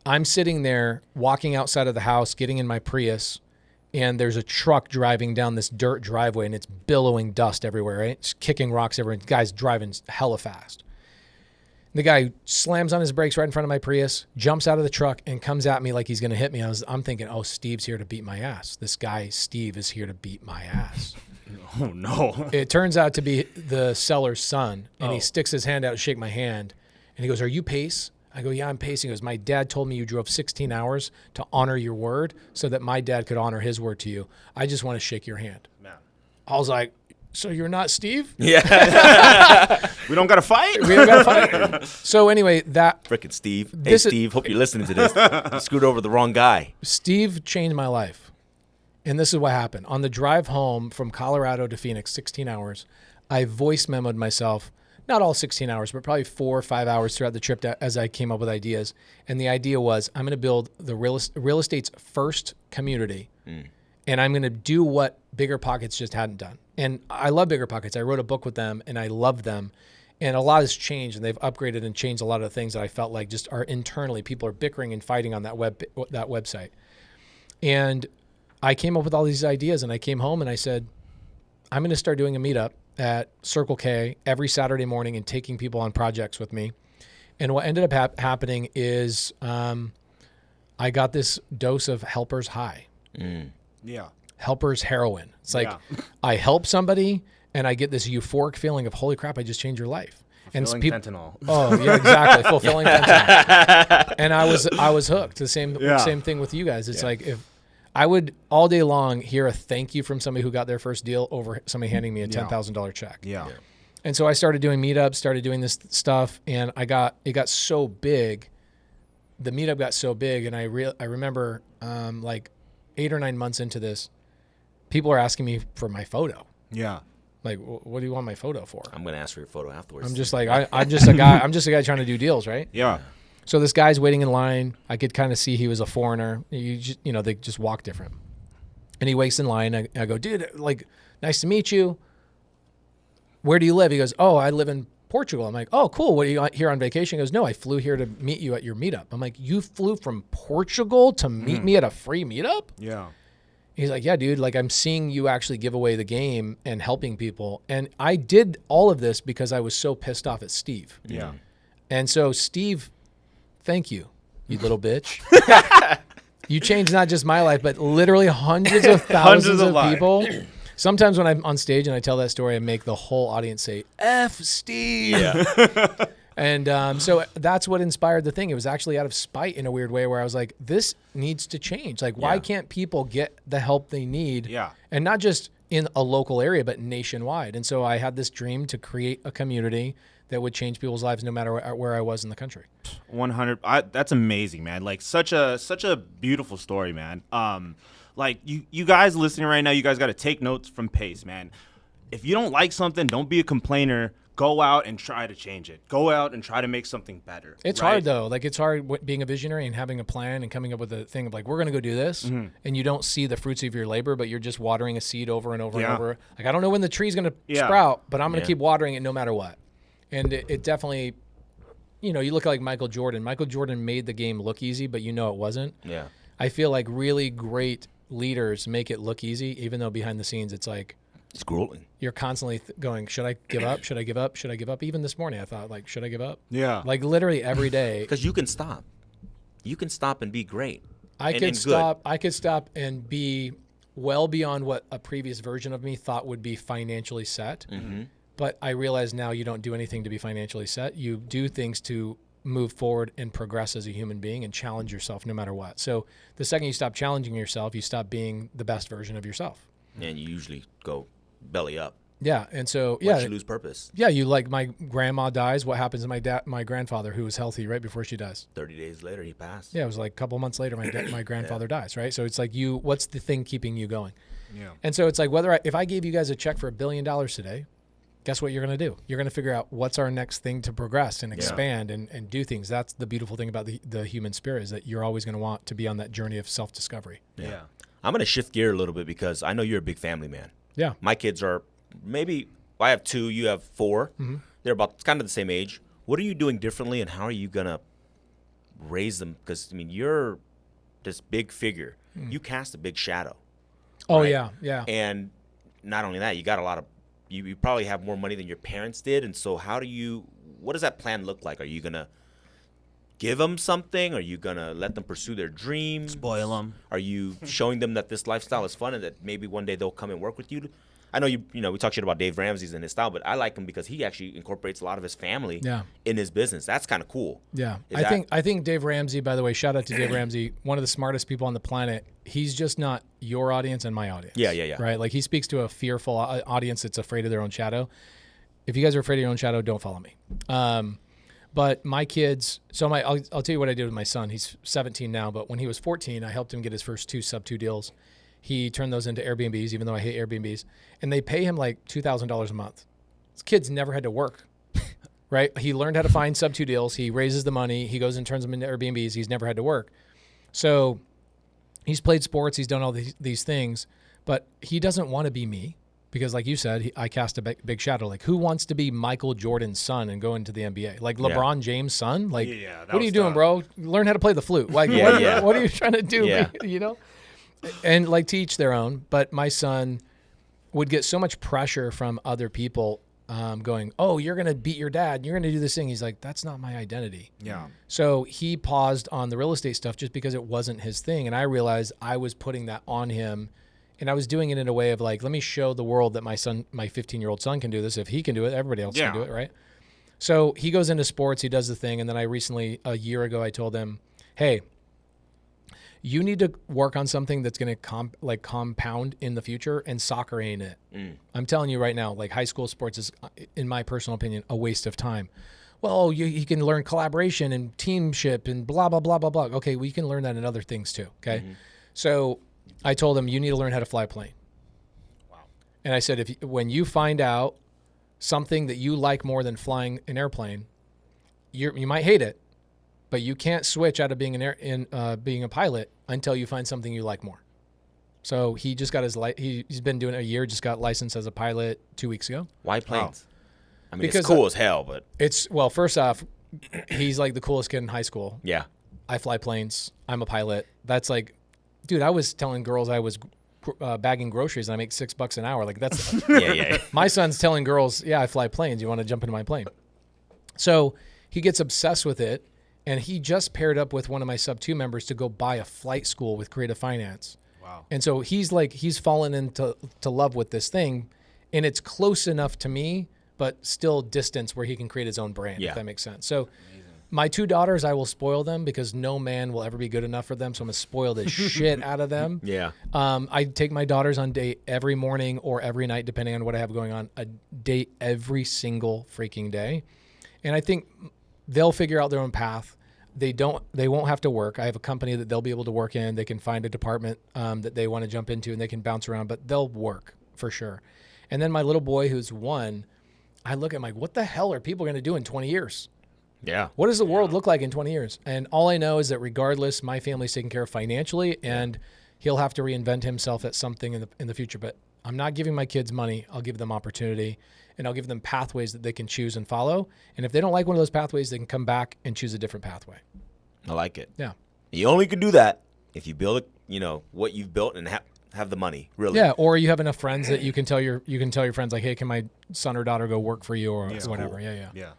I'm sitting there walking outside of the house, getting in my Prius, and there's a truck driving down this dirt driveway, and it's billowing dust everywhere, right? It's kicking rocks everywhere. The guy's driving hella fast. The guy slams on his brakes right in front of my Prius, jumps out of the truck, and comes at me like he's going to hit me. I'm thinking, oh, Steve's here to beat my ass. This guy, Steve, is here to beat my ass. Oh, no. It turns out to be the seller's son, and he sticks his hand out to shake my hand, and he goes, are you Pace? I go, yeah, I'm Pace. He goes, my dad told me you drove 16 hours to honor your word so that my dad could honor his word to you. I just want to shake your hand. Man. I was like, so you're not Steve? Yeah. We don't got to fight? We don't got to fight? So anyway, Frickin' Steve. Hey, Steve, hope you're listening to this. You screwed over the wrong guy. Steve changed my life. And this is what happened. On the drive home from Colorado to Phoenix, 16 hours, I voice memoed myself, not all 16 hours, but probably 4 or 5 hours throughout the trip as I came up with ideas. And the idea was, I'm going to build the real estate's first community. And I'm going to do what Bigger Pockets just hadn't done. And I love Bigger Pockets. I wrote a book with them, and I love them. And a lot has changed, and they've upgraded and changed a lot of the things that I felt like just are internally. People are bickering and fighting on that website. And I came up with all these ideas, and I came home and I said, I'm going to start doing a meetup at Circle K every Saturday morning and taking people on projects with me. And what ended up happening is I got this dose of Helper's High. Yeah. Helper's heroin. It's like I help somebody and I get this euphoric feeling of, holy crap, I just changed your life. Fulfilling fentanyl. Oh, yeah, exactly. Fulfilling fentanyl. And I was hooked. The same thing with you guys. It's like if I would all day long hear a thank you from somebody who got their first deal over somebody handing me a $10,000 check. Yeah. And so I started doing meetups, started doing this stuff, and it got so big. The meetup got so big, and I remember like 8 or 9 months into this, people are asking me for my photo. Yeah. Like, what do you want my photo for? I'm gonna ask for your photo afterwards. I'm just like, I'm just a guy. I'm just a guy trying to do deals, right? Yeah. So this guy's waiting in line. I could kind of see he was a foreigner. They just walk different. And he waits in line. I go, dude, like, nice to meet you. Where do you live? He goes, oh, I live in Portugal. I'm like, oh, cool. What, are you here on vacation? He goes, no, I flew here to meet you at your meetup. I'm like, you flew from Portugal to meet me at a free meetup? Yeah. He's like, yeah, dude, like I'm seeing you actually give away the game and helping people. And I did all of this because I was so pissed off at Steve. Yeah. And so Steve, thank you, you little bitch. You changed not just my life, but literally hundreds of thousands of people. Sometimes when I'm on stage and I tell that story, I make the whole audience say, F Steve. Yeah. And so that's what inspired the thing. It was actually out of spite in a weird way where I was like, this needs to change. Like, why can't people get the help they need? Yeah. And not just in a local area, but nationwide. And so I had this dream to create a community that would change people's lives no matter where I was in the country. 100. That's amazing, man. Like such a beautiful story, man. Like you guys listening right now, you guys got to take notes from Pace, man. If you don't like something, don't be a complainer. go out and try to change it. Go out and try to make something better. It's hard though. Like it's hard being a visionary and having a plan and coming up with a thing of like, we're going to go do this. And you don't see the fruits of your labor, but you're just watering a seed over and over and over. Like, I don't know when the tree's going to sprout, but I'm going to keep watering it no matter what. And it definitely, you know, you look like Michael Jordan. Michael Jordan made the game look easy, but you know it wasn't. Yeah. I feel like really great leaders make it look easy, even though behind the scenes it's like, it's grueling. you're constantly going, should I give up? Should I give up? Should I give up? Even this morning, I thought, like, should I give up? Yeah. Like literally every day. Because you can stop. You can stop and be great. I could stop. I could stop and be well beyond what a previous version of me thought would be financially set. But I realize now you don't do anything to be financially set. You do things to move forward and progress as a human being and challenge yourself no matter what. So the second you stop challenging yourself, you stop being the best version of yourself. And you usually go belly up. Yeah, and so Once you lose purpose. Yeah, you like my grandma dies. What happens to my grandfather who was healthy right before she dies? 30 days later, he passed. Yeah, it was like a couple months later my grandfather dies, right? So it's like what's the thing keeping you going? Yeah. And so it's like if I gave you guys a check for $1 billion today, guess what you're going to do? You're going to figure out what's our next thing to progress and expand and do things. That's the beautiful thing about the human spirit is that you're always going to want to be on that journey of self-discovery. Yeah. I'm going to shift gear a little bit because I know you're a big family man. Yeah. My kids are I have 2, you have 4. They're about kind of the same age. What are you doing differently and how are you going to raise them? Because, I mean, you're this big figure. You cast a big shadow. Oh, right? yeah. And not only that, you got a lot of, you probably have more money than your parents did. And so what does that plan look like? Are you going to give them something? Are you going to let them pursue their dreams? Spoil them. Are you showing them that this lifestyle is fun and that maybe one day they'll come and work with you? I know we talk shit about Dave Ramsey's and his style, but I like him because he actually incorporates a lot of his family in his business. That's kind of cool. Yeah. I think Dave Ramsey, by the way, shout out to Dave Ramsey, one of the smartest people on the planet. He's just not your audience and my audience. Yeah. Right? Like he speaks to a fearful audience that's afraid of their own shadow. If you guys are afraid of your own shadow, don't follow me. But my kids, I'll tell you what I did with my son. He's 17 now, but when he was 14, I helped him get his first 2 sub-2 deals. He turned those into Airbnbs, even though I hate Airbnbs. And they pay him like $2,000 a month. His kids never had to work, right? He learned how to find sub-2 deals. He raises the money. He goes and turns them into Airbnbs. He's never had to work. So he's played sports. He's done all these things. But he doesn't want to be me because, like you said, I cast a big shadow. Like, who wants to be Michael Jordan's son and go into the NBA? Like LeBron James' son? Like, what are you doing, bro? Learn how to play the flute. Like, what are you trying to do? Yeah. You know? And like to each their own, but my son would get so much pressure from other people going, oh, you're going to beat your dad. You're going to do this thing. He's like, that's not my identity. Yeah. So he paused on the real estate stuff just because it wasn't his thing. And I realized I was putting that on him and I was doing it in a way of like, let me show the world that my 15-year-old son can do this. If he can do it, everybody else can do it. Right. So he goes into sports, he does the thing. And then a year ago, I told him, hey, you need to work on something that's going to compound in the future, and soccer ain't it. I'm telling you right now, like high school sports is, in my personal opinion, a waste of time. Well, you can learn collaboration and teamship and blah, blah, blah, blah, blah. Okay, we can learn that in other things too, okay? So I told him, you need to learn how to fly a plane. Wow. And I said, when you find out something that you like more than flying an airplane, you might hate it, but you can't switch out of being being a pilot until you find something you like more. So he just got he's been doing it a year, just got licensed as a pilot 2 weeks ago. Why planes? I mean, because it's cool as hell, but first off, he's like the coolest kid in high school. Yeah. I fly planes. I'm a pilot. That's like, dude, I was telling girls I was bagging groceries and I make $6 an hour. Like that's, yeah. My son's telling girls, yeah, I fly planes. You want to jump into my plane? So he gets obsessed with it. And he just paired up with one of my sub-2 members to go buy a flight school with creative finance. Wow. And so he's fallen into love with this thing, and it's close enough to me, but still distance where he can create his own brand, if that makes sense. So my 2 daughters, I will spoil them because no man will ever be good enough for them. So I'm going to spoil the shit out of them. Yeah. I take my daughters on date every morning or every night, depending on what I have going on, a date every single freaking day. And I think they'll figure out their own path. They won't have to work. I have a company that they'll be able to work in. They can find a department that they want to jump into and they can bounce around, but they'll work for sure. And then my little boy who's 1, I look at like, what the hell are people going to do in 20 years? Yeah. What does the world look like in 20 years? And all I know is that regardless, my family's taken care of financially, and he'll have to reinvent himself at something in the future. But I'm not giving my kids money. I'll give them opportunity, and I'll give them pathways that they can choose and follow. And if they don't like one of those pathways, they can come back and choose a different pathway. I like it. Yeah. You only can do that if you build, what you've built and have the money, really. Yeah, or you have enough friends that you can tell your friends like, hey, can my son or daughter go work for you or whatever. Cool. Yeah.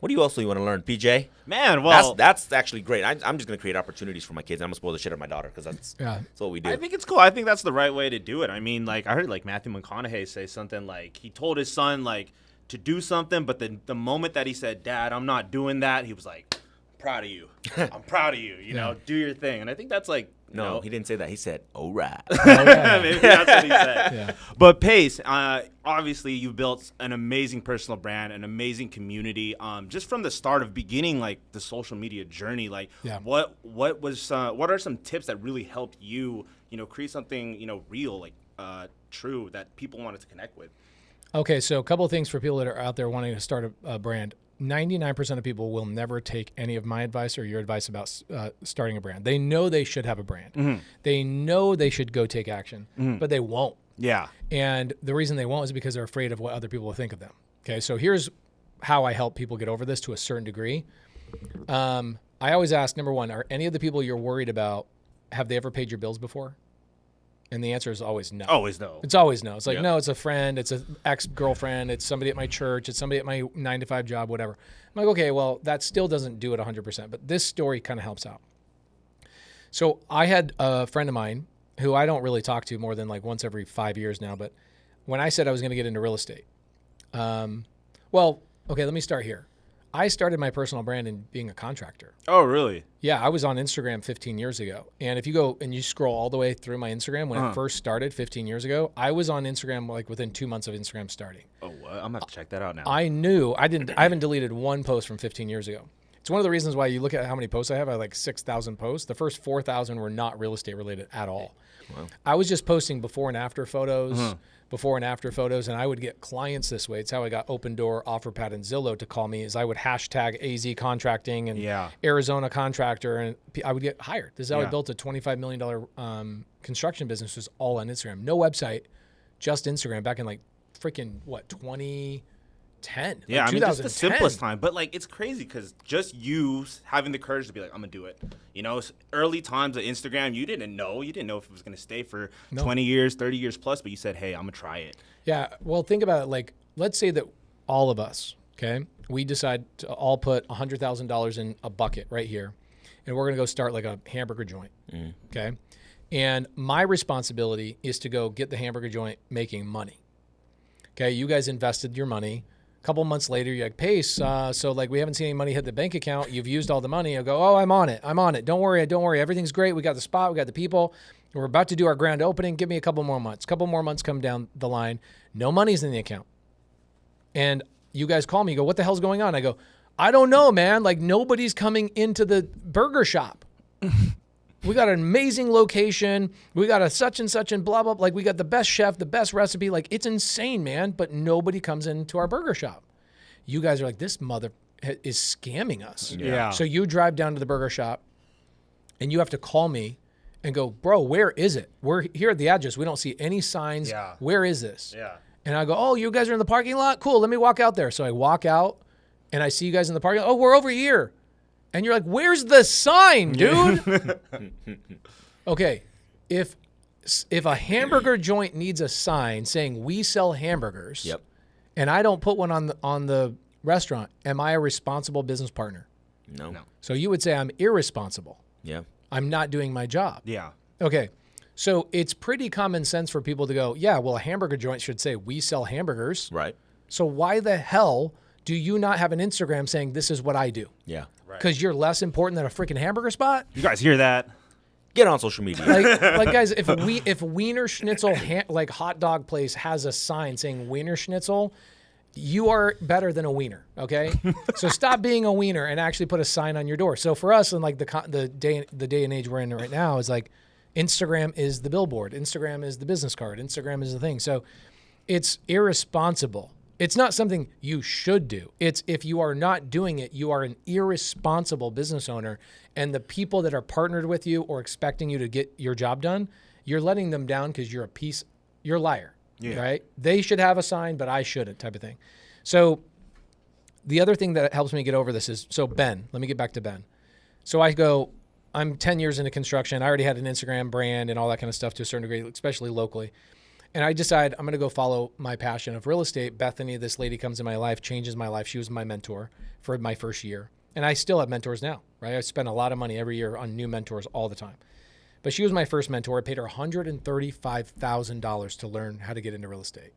What do you also want to learn, PJ? Man, well, that's actually great. I'm just gonna create opportunities for my kids. I'm gonna spoil the shit out of my daughter because that's what we do. I think it's cool. I think that's the right way to do it. I mean, like I heard like Matthew McConaughey say something like he told his son like to do something, but the moment that he said, "Dad, I'm not doing that," he was like, "I'm proud of you. I'm proud of you. You know, do your thing." And I think that's like. No, he didn't say that. He said, "All right." Maybe that's what he said. Yeah. But Pace, obviously you built an amazing personal brand, an amazing community. Just from the start of beginning, like the social media journey, like what are some tips that really helped you, create something, real, like true that people wanted to connect with? Okay, so a couple of things for people that are out there wanting to start a brand. 99% of people will never take any of my advice or your advice about starting a brand. They know they should have a brand. Mm-hmm. They know they should go take action, but they won't. Yeah. And the reason they won't is because they're afraid of what other people will think of them. Okay, so here's how I help people get over this to a certain degree. I always ask, number one, are any of the people you're worried about, have they ever paid your bills before? And the answer is always no. Always no. It's always no. It's like, no, it's a friend. It's an ex-girlfriend. It's somebody at my church. It's somebody at my 9-to-5 job, whatever. I'm like, okay, well, that still doesn't do it 100%. But this story kind of helps out. So I had a friend of mine who I don't really talk to more than like once every 5 years now. But when I said I was going to get into real estate, let me start here. I started my personal brand in being a contractor. Oh, really? Yeah, I was on Instagram 15 years ago. And if you go and you scroll all the way through my Instagram, when it first started 15 years ago, I was on Instagram like within 2 months of Instagram starting. Oh, what? I'm going to have to check that out now. I haven't deleted one post from 15 years ago. It's one of the reasons why you look at how many posts I have. I have like 6,000 posts. The first 4,000 were not real estate related at all. Wow. I was just posting before and after photos, and I would get clients this way. It's how I got Open Door, OfferPad, and Zillow to call me. Is I would hashtag AZ Contracting and Arizona Contractor, and I would get hired. This is how I built a $25 million construction business. It was all on Instagram, no website, just Instagram. Back in like freaking 2010. Yeah, like I mean, just the simplest time. But like, it's crazy because just you having the courage to be like, I'm gonna do it. Early times of Instagram, you didn't know if it was gonna stay for 20 years, 30 years plus, but you said, hey, I'm gonna try it. Yeah. Well, think about it. Like, let's say that all of us, okay, we decide to all put $100,000 in a bucket right here, and we're gonna go start like a hamburger joint. Okay. And my responsibility is to go get the hamburger joint making money. Okay. You guys invested your money. A couple months later, you're like, Pace, so like we haven't seen any money hit the bank account. You've used all the money. I go, oh, I'm on it. Don't worry. Everything's great. We got the spot. We got the people. We're about to do our grand opening. Give me a couple more months. Couple more months come down the line. No money's in the account. And you guys call me. You go, what the hell's going on? I go, I don't know, man. Like nobody's coming into the burger shop. We got an amazing location. We got a such and such and blah, blah, blah. Like we got the best chef, the best recipe. Like it's insane, man. But nobody comes into our burger shop. You guys are like, this mother is scamming us. Yeah. So you drive down to the burger shop and you have to call me and go, bro, where is it? We're here at the address. We don't see any signs. Yeah. Where is this? Yeah. And I go, oh, you guys are in the parking lot? Cool. Let me walk out there. So I walk out and I see you guys in the parking lot. Oh, we're over here. And you're like, where's the sign, dude? Okay, if a hamburger joint needs a sign saying we sell hamburgers, and I don't put one on the restaurant, am I a responsible business partner? No. So you would say I'm irresponsible. Yeah. I'm not doing my job. Yeah. Okay, so it's pretty common sense for people to go, yeah, well, a hamburger joint should say we sell hamburgers. Right. So why the hell do you not have an Instagram saying this is what I do? Yeah. Because you're less important than a freaking hamburger spot? You guys hear that? Get on social media. Like guys, if Wiener Schnitzel like hot dog place has a sign saying Wiener Schnitzel, you are better than a wiener. Okay, so stop being a wiener and actually put a sign on your door. So for us, and like the day and age we're in right now is like, Instagram is the billboard, Instagram is the business card, Instagram is the thing. So it's irresponsible It's not something you should do. It's if you are not doing it, you are an irresponsible business owner. And the people that are partnered with you or expecting you to get your job done, you're letting them down because you're you're a liar, right? They should have a sign, but I shouldn't, type of thing. So the other thing that helps me get over this is, so Ben, let me get back to Ben. So I'm 10 years into construction. I already had an Instagram brand and all that kind of stuff to a certain degree, especially locally. And I decide I'm going to go follow my passion of real estate. Bethany, this lady comes in my life, changes my life. She was my mentor for my first year. And I still have mentors now, right? I spend a lot of money every year on new mentors all the time. But she was my first mentor. I paid her $135,000 to learn how to get into real estate.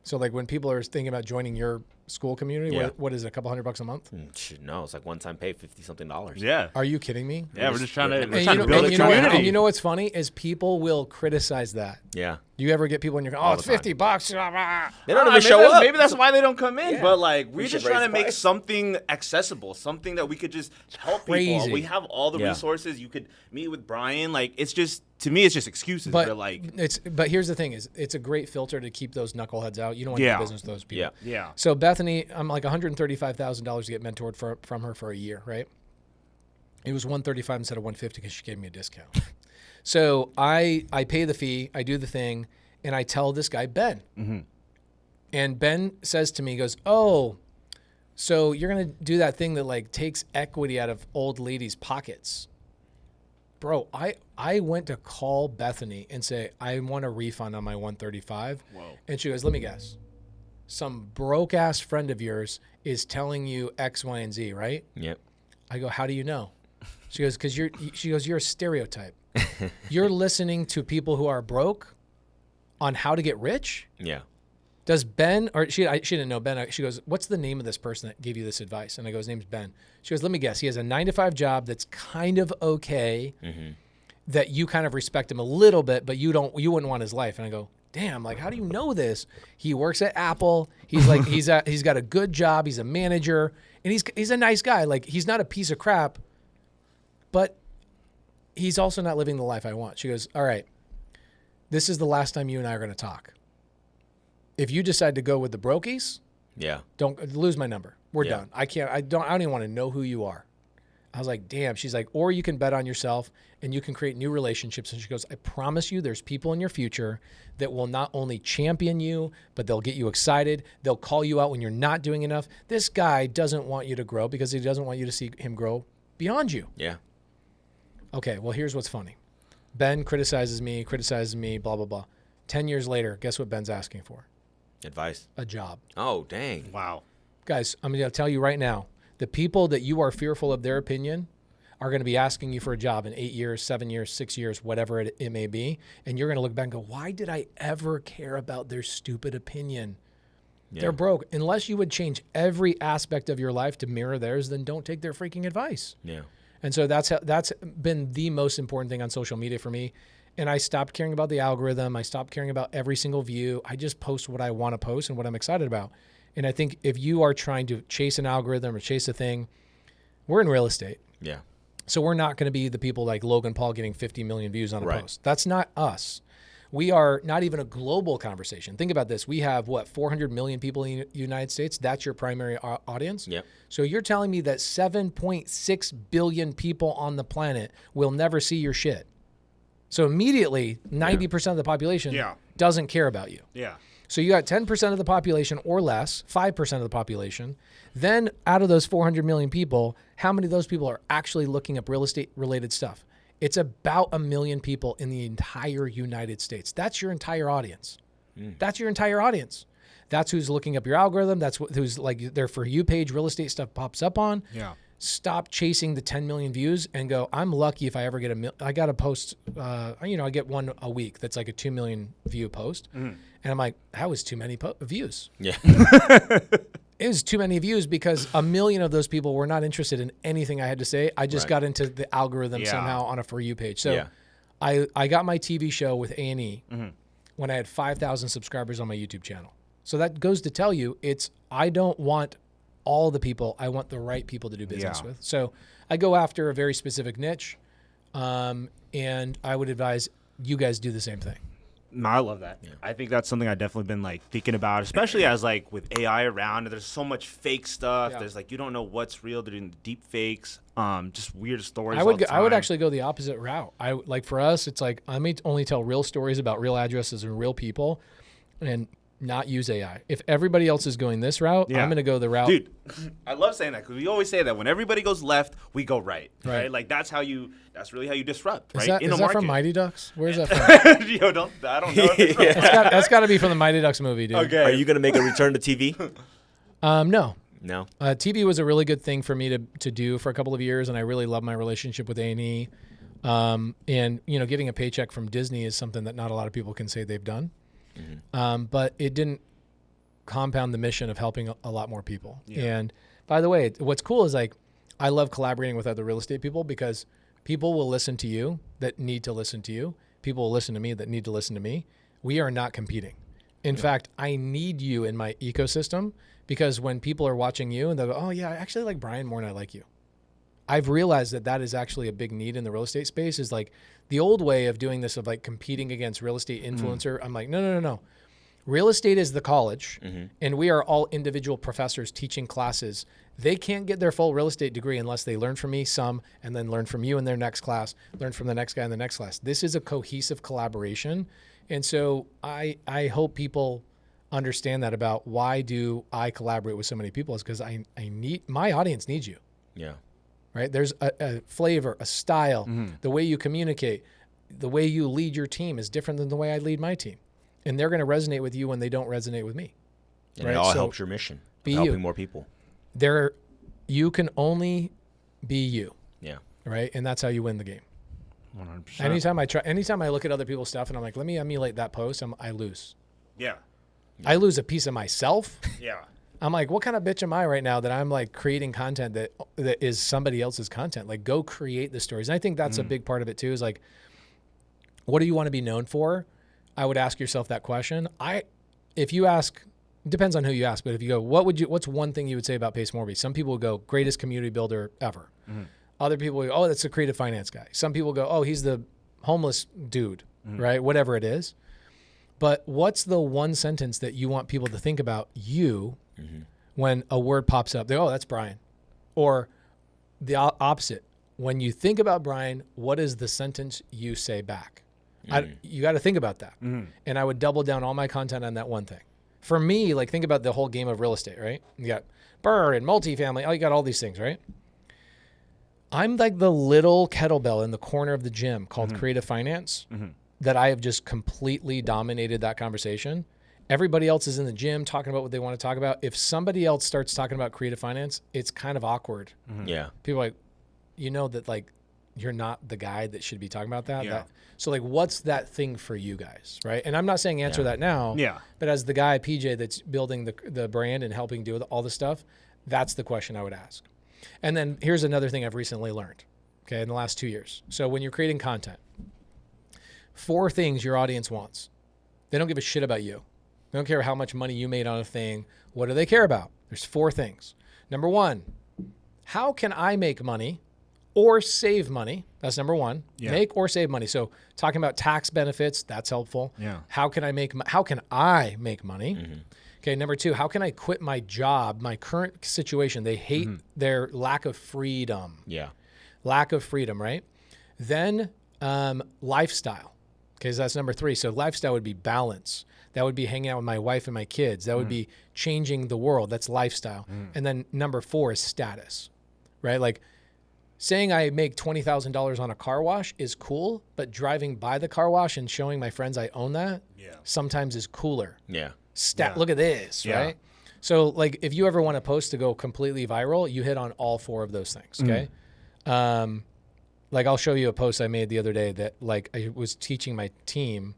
So like when people are thinking about joining your school community, what is it, a couple $100 a month? No, it's like one-time pay, $50-something. Yeah. Are you kidding me? Yeah, we're just trying to build a community. And you know what's funny is people will criticize that. Yeah. Do you ever get people in your it's $50? They don't even show up. Maybe that's why they don't come in. Yeah. But like we're We just should raise trying to the make price. something accessible, something that we could just help Crazy. people. We have all the resources. You could meet with Brian. Like it's just, to me, it's just excuses. But like but here's the thing: is it's a great filter to keep those knuckleheads out. You don't want to do business with those people. Yeah. So Bethany, I'm like $135,000 to get mentored from her for a year, right? It was $135 instead of $150 because she gave me a discount. So I pay the fee, I do the thing, and I tell this guy Ben, and Ben says to me, he goes, "Oh, so you're gonna do that thing that like takes equity out of old ladies' pockets." Bro, I went to call Bethany and say, I want a refund on my $135. Whoa. And she goes, let me guess. Some broke ass friend of yours is telling you X, Y, and Z, right? Yep. I go, how do you know? She goes, you're a stereotype. You're listening to people who are broke on how to get rich? Yeah. Does Ben, or she didn't know Ben. She goes, what's the name of this person that gave you this advice? And I go, his name's Ben. She goes, let me guess. He has a 9-to-5 job that's kind of okay, that you kind of respect him a little bit, but you wouldn't want his life. And I go, damn, like, how do you know this? He works at Apple. He's like, he's got a good job. He's a manager, and he's a nice guy. Like, he's not a piece of crap, but he's also not living the life I want. She goes, all right, this is the last time you and I are going to talk. If you decide to go with the brokies, don't lose my number. We're done. I don't even want to know who you are. I was like, damn. She's like, or you can bet on yourself and you can create new relationships. And she goes, I promise you there's people in your future that will not only champion you, but they'll get you excited. They'll call you out when you're not doing enough. This guy doesn't want you to grow because he doesn't want you to see him grow beyond you. Yeah. Okay, well, here's what's funny. Ben criticizes me, blah, blah, blah. 10 years later, guess what Ben's asking for? Advice. A job. Oh, dang. Wow. Guys, I'm going to tell you right now, the people that you are fearful of their opinion are going to be asking you for a job in 8 years, 7 years, 6 years, whatever it may be. And you're going to look back and go, why did I ever care about their stupid opinion? Yeah. They're broke. Unless you would change every aspect of your life to mirror theirs, then don't take their freaking advice. Yeah. And so that's been the most important thing on social media for me. And I stopped caring about the algorithm. I stopped caring about every single view. I just post what I want to post and what I'm excited about. And I think if you are trying to chase an algorithm or chase a thing, we're in real estate. Yeah. So we're not going to be the people like Logan Paul getting 50 million views on a post. That's not us. We are not even a global conversation. Think about this. We have, 400 million people in the United States? That's your primary audience? Yep. So you're telling me that 7.6 billion people on the planet will never see your shit. So immediately, 90% of the population doesn't care about you. Yeah. So you got 10% of the population or less, 5% of the population. Then out of those 400 million people, how many of those people are actually looking up real estate related stuff? It's about 1 million people in the entire United States. That's your entire audience. That's your entire audience. That's who's looking up your algorithm. That's who's like their For You page, real estate stuff pops up on. Yeah. Stop chasing the 10 million views and go, I'm lucky if I ever get I got a post, I get one a week that's like a 2 million view post. And I'm like, that was too many views. Yeah. It was too many views because 1 million of those people were not interested in anything I had to say. I just got into the algorithm somehow on a For You page. So I got my TV show with A&E when I had 5,000 subscribers on my YouTube channel. So that goes to tell you, I don't want all the people. I want the right people to do business with. So I go after a very specific niche, and I would advise you guys do the same thing. No, I love that. Yeah. I think that's something I've definitely been like thinking about, especially as like with AI around. There's so much fake stuff. Yeah. There's like you don't know what's real. They're doing deep fakes, just weird stories. I would actually go the opposite route. Like for us, it's like I may only tell real stories about real addresses and real people, and not use AI. If everybody else is going this route, I'm going to go the route. Dude, I love saying that because we always say that when everybody goes left, we go right. Like that's really how you disrupt, right? Is that from Mighty Ducks? Where's that from? Yo, I don't know. That's got to be from the Mighty Ducks movie, dude. Okay. Are you going to make a return to TV? No. No. TV was a really good thing for me to do for a couple of years, and I really love my relationship with A&E. And getting a paycheck from Disney is something that not a lot of people can say they've done. Mm-hmm. But it didn't compound the mission of helping a lot more people. Yeah. And by the way, what's cool is like I love collaborating with other real estate people because people will listen to you that need to listen to you. People will listen to me that need to listen to me. We are not competing. In fact, I need you in my ecosystem because when people are watching you and they'll go, oh yeah, I actually like Brian more than I like you. I've realized that is actually a big need in the real estate space is like the old way of doing this of like competing against real estate influencer. I'm like, no. Real estate is the college and we are all individual professors teaching classes. They can't get their full real estate degree unless they learn from me some and then learn from you in their next class, learn from the next guy in the next class. This is a cohesive collaboration. And so I hope people understand that about why do I collaborate with so many people is because I need, my audience needs you. Yeah. Right? There's a flavor, a style, the way you communicate, the way you lead your team is different than the way I lead my team. And they're going to resonate with you when they don't resonate with me. And it all helps your mission of helping more people. You can only be you. Yeah. Right? And that's how you win the game. 100%. Anytime I look at other people's stuff and I'm like, let me emulate that post, I lose. Yeah. I lose a piece of myself. Yeah. I'm like, what kind of bitch am I right now that I'm like creating content that is somebody else's content? Like, go create the stories. And I think that's a big part of it too. Is like, what do you want to be known for? I would ask yourself that question. If you ask, it depends on who you ask, but if you go, what's one thing you would say about Pace Morby? Some people will go, greatest community builder ever. Other people will go, oh, that's a creative finance guy. Some people go, oh, he's the homeless dude, right? Whatever it is. But what's the one sentence that you want people to think about you when a word pops up? They go, oh, that's Brian. Or the opposite. When you think about Brian, what is the sentence you say back? You got to think about that. And I would double down all my content on that one thing. For me, like think about the whole game of real estate, right? You got Burr and multifamily. Oh, you got all these things, right? I'm like the little kettlebell in the corner of the gym called creative finance that I have just completely dominated that conversation. Everybody else is in the gym talking about what they want to talk about. If somebody else starts talking about creative finance, it's kind of awkward. Yeah. People are like, that like you're not the guy that should be talking about that. Yeah. So like, what's that thing for you guys, right? And I'm not saying answer that now. Yeah. But as the guy, PJ, that's building the brand and helping do all the stuff, that's the question I would ask. And then here's another thing I've recently learned, okay, in the last 2 years. So when you're creating content, 4 things your audience wants. They don't give a shit about you. They don't care how much money you made on a thing. What do they care about? There's 4 things. Number 1, how can I make money or save money? That's number 1. Yeah. Make or save money. So talking about tax benefits, that's helpful. Yeah. How can I make money? Okay, number 2, how can I quit my job, my current situation? They hate their lack of freedom. Yeah. Lack of freedom, right? Then lifestyle. Okay, so that's number 3. So lifestyle would be balance. That would be hanging out with my wife and my kids. That would be changing the world. That's lifestyle. And then number 4 is status, right? Like saying I make $20,000 on a car wash is cool, but driving by the car wash and showing my friends I own that sometimes is cooler. Yeah. Look at this, right? So like if you ever want a post to go completely viral, you hit on all 4 of those things, okay? Like I'll show you a post I made the other day that like I was teaching my team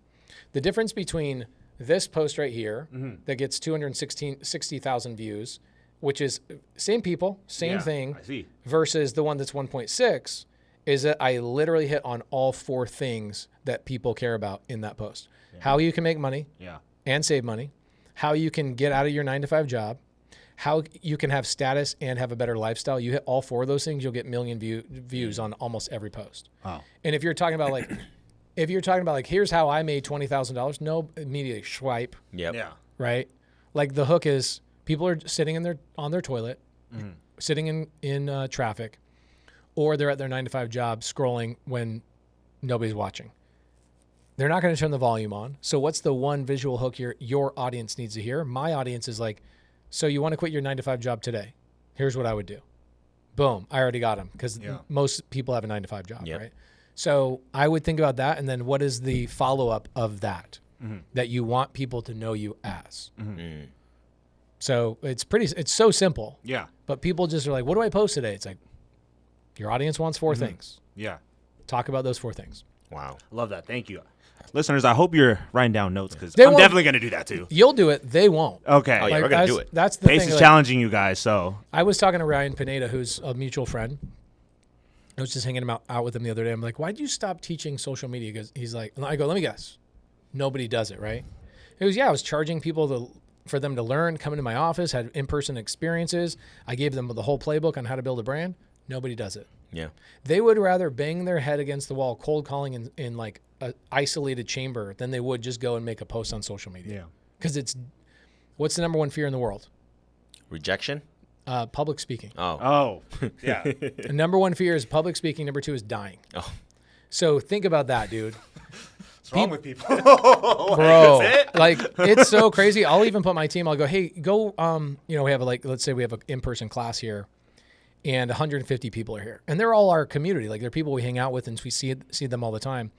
the difference between this post right here that gets 260,000 views, which is same people, same thing, versus the one that's 1.6 is that I literally hit on all 4 things that people care about in that post. How you can make money and save money, how you can get out of your 9-to-5 job, how you can have status and have a better lifestyle. You hit all 4 of those things, you'll get million views on almost every post. Wow. And if you're talking about like If you're talking about like, here's how I made $20,000, no, immediately swipe, Yep. Yeah. right? Like the hook is people are sitting on their toilet, sitting in traffic, or they're at their 9-to-5 job scrolling when nobody's watching. They're not going to turn the volume on. So what's the one visual hook your audience needs to hear? My audience is like, so you want to quit your 9-to-5 job today? Here's what I would do. Boom. I already got them because most people have a 9-to-5 job, right? So I would think about that. And then what is the follow-up of that that you want people to know you as? So it's so simple. Yeah. But people just are like, what do I post today? It's like, your audience wants 4 things. Yeah. Talk about those 4 things. Wow. Love that. Thank you. Listeners, I hope you're writing down notes because I'm definitely going to do that too. You'll do it. They won't. Okay. Oh, yeah, we're going to do it. That's the Pace thing. is like, challenging you guys, so. I was talking to Ryan Pineda, who's a mutual friend. I was just hanging out with him the other day. I'm like, why'd you stop teaching social media? Because he's like, I go, let me guess. Nobody does it, right? He goes, yeah, I was charging people for them to learn, come into my office, had in-person experiences. I gave them the whole playbook on how to build a brand. Nobody does it. Yeah. They would rather bang their head against the wall, cold calling in like an isolated chamber than they would just go and make a post on social media. Yeah. Because what's the number one fear in the world? Rejection? Public speaking. Oh. Yeah. The number one fear is public speaking. Number 2 is dying. Oh. So think about that, dude. What's wrong with people? Bro, like it's so crazy. I'll even put my team, I'll go, hey, go, we have let's say we have an in-person class here and 150 people are here and they're all our community. Like they're people we hang out with and we see them all the time.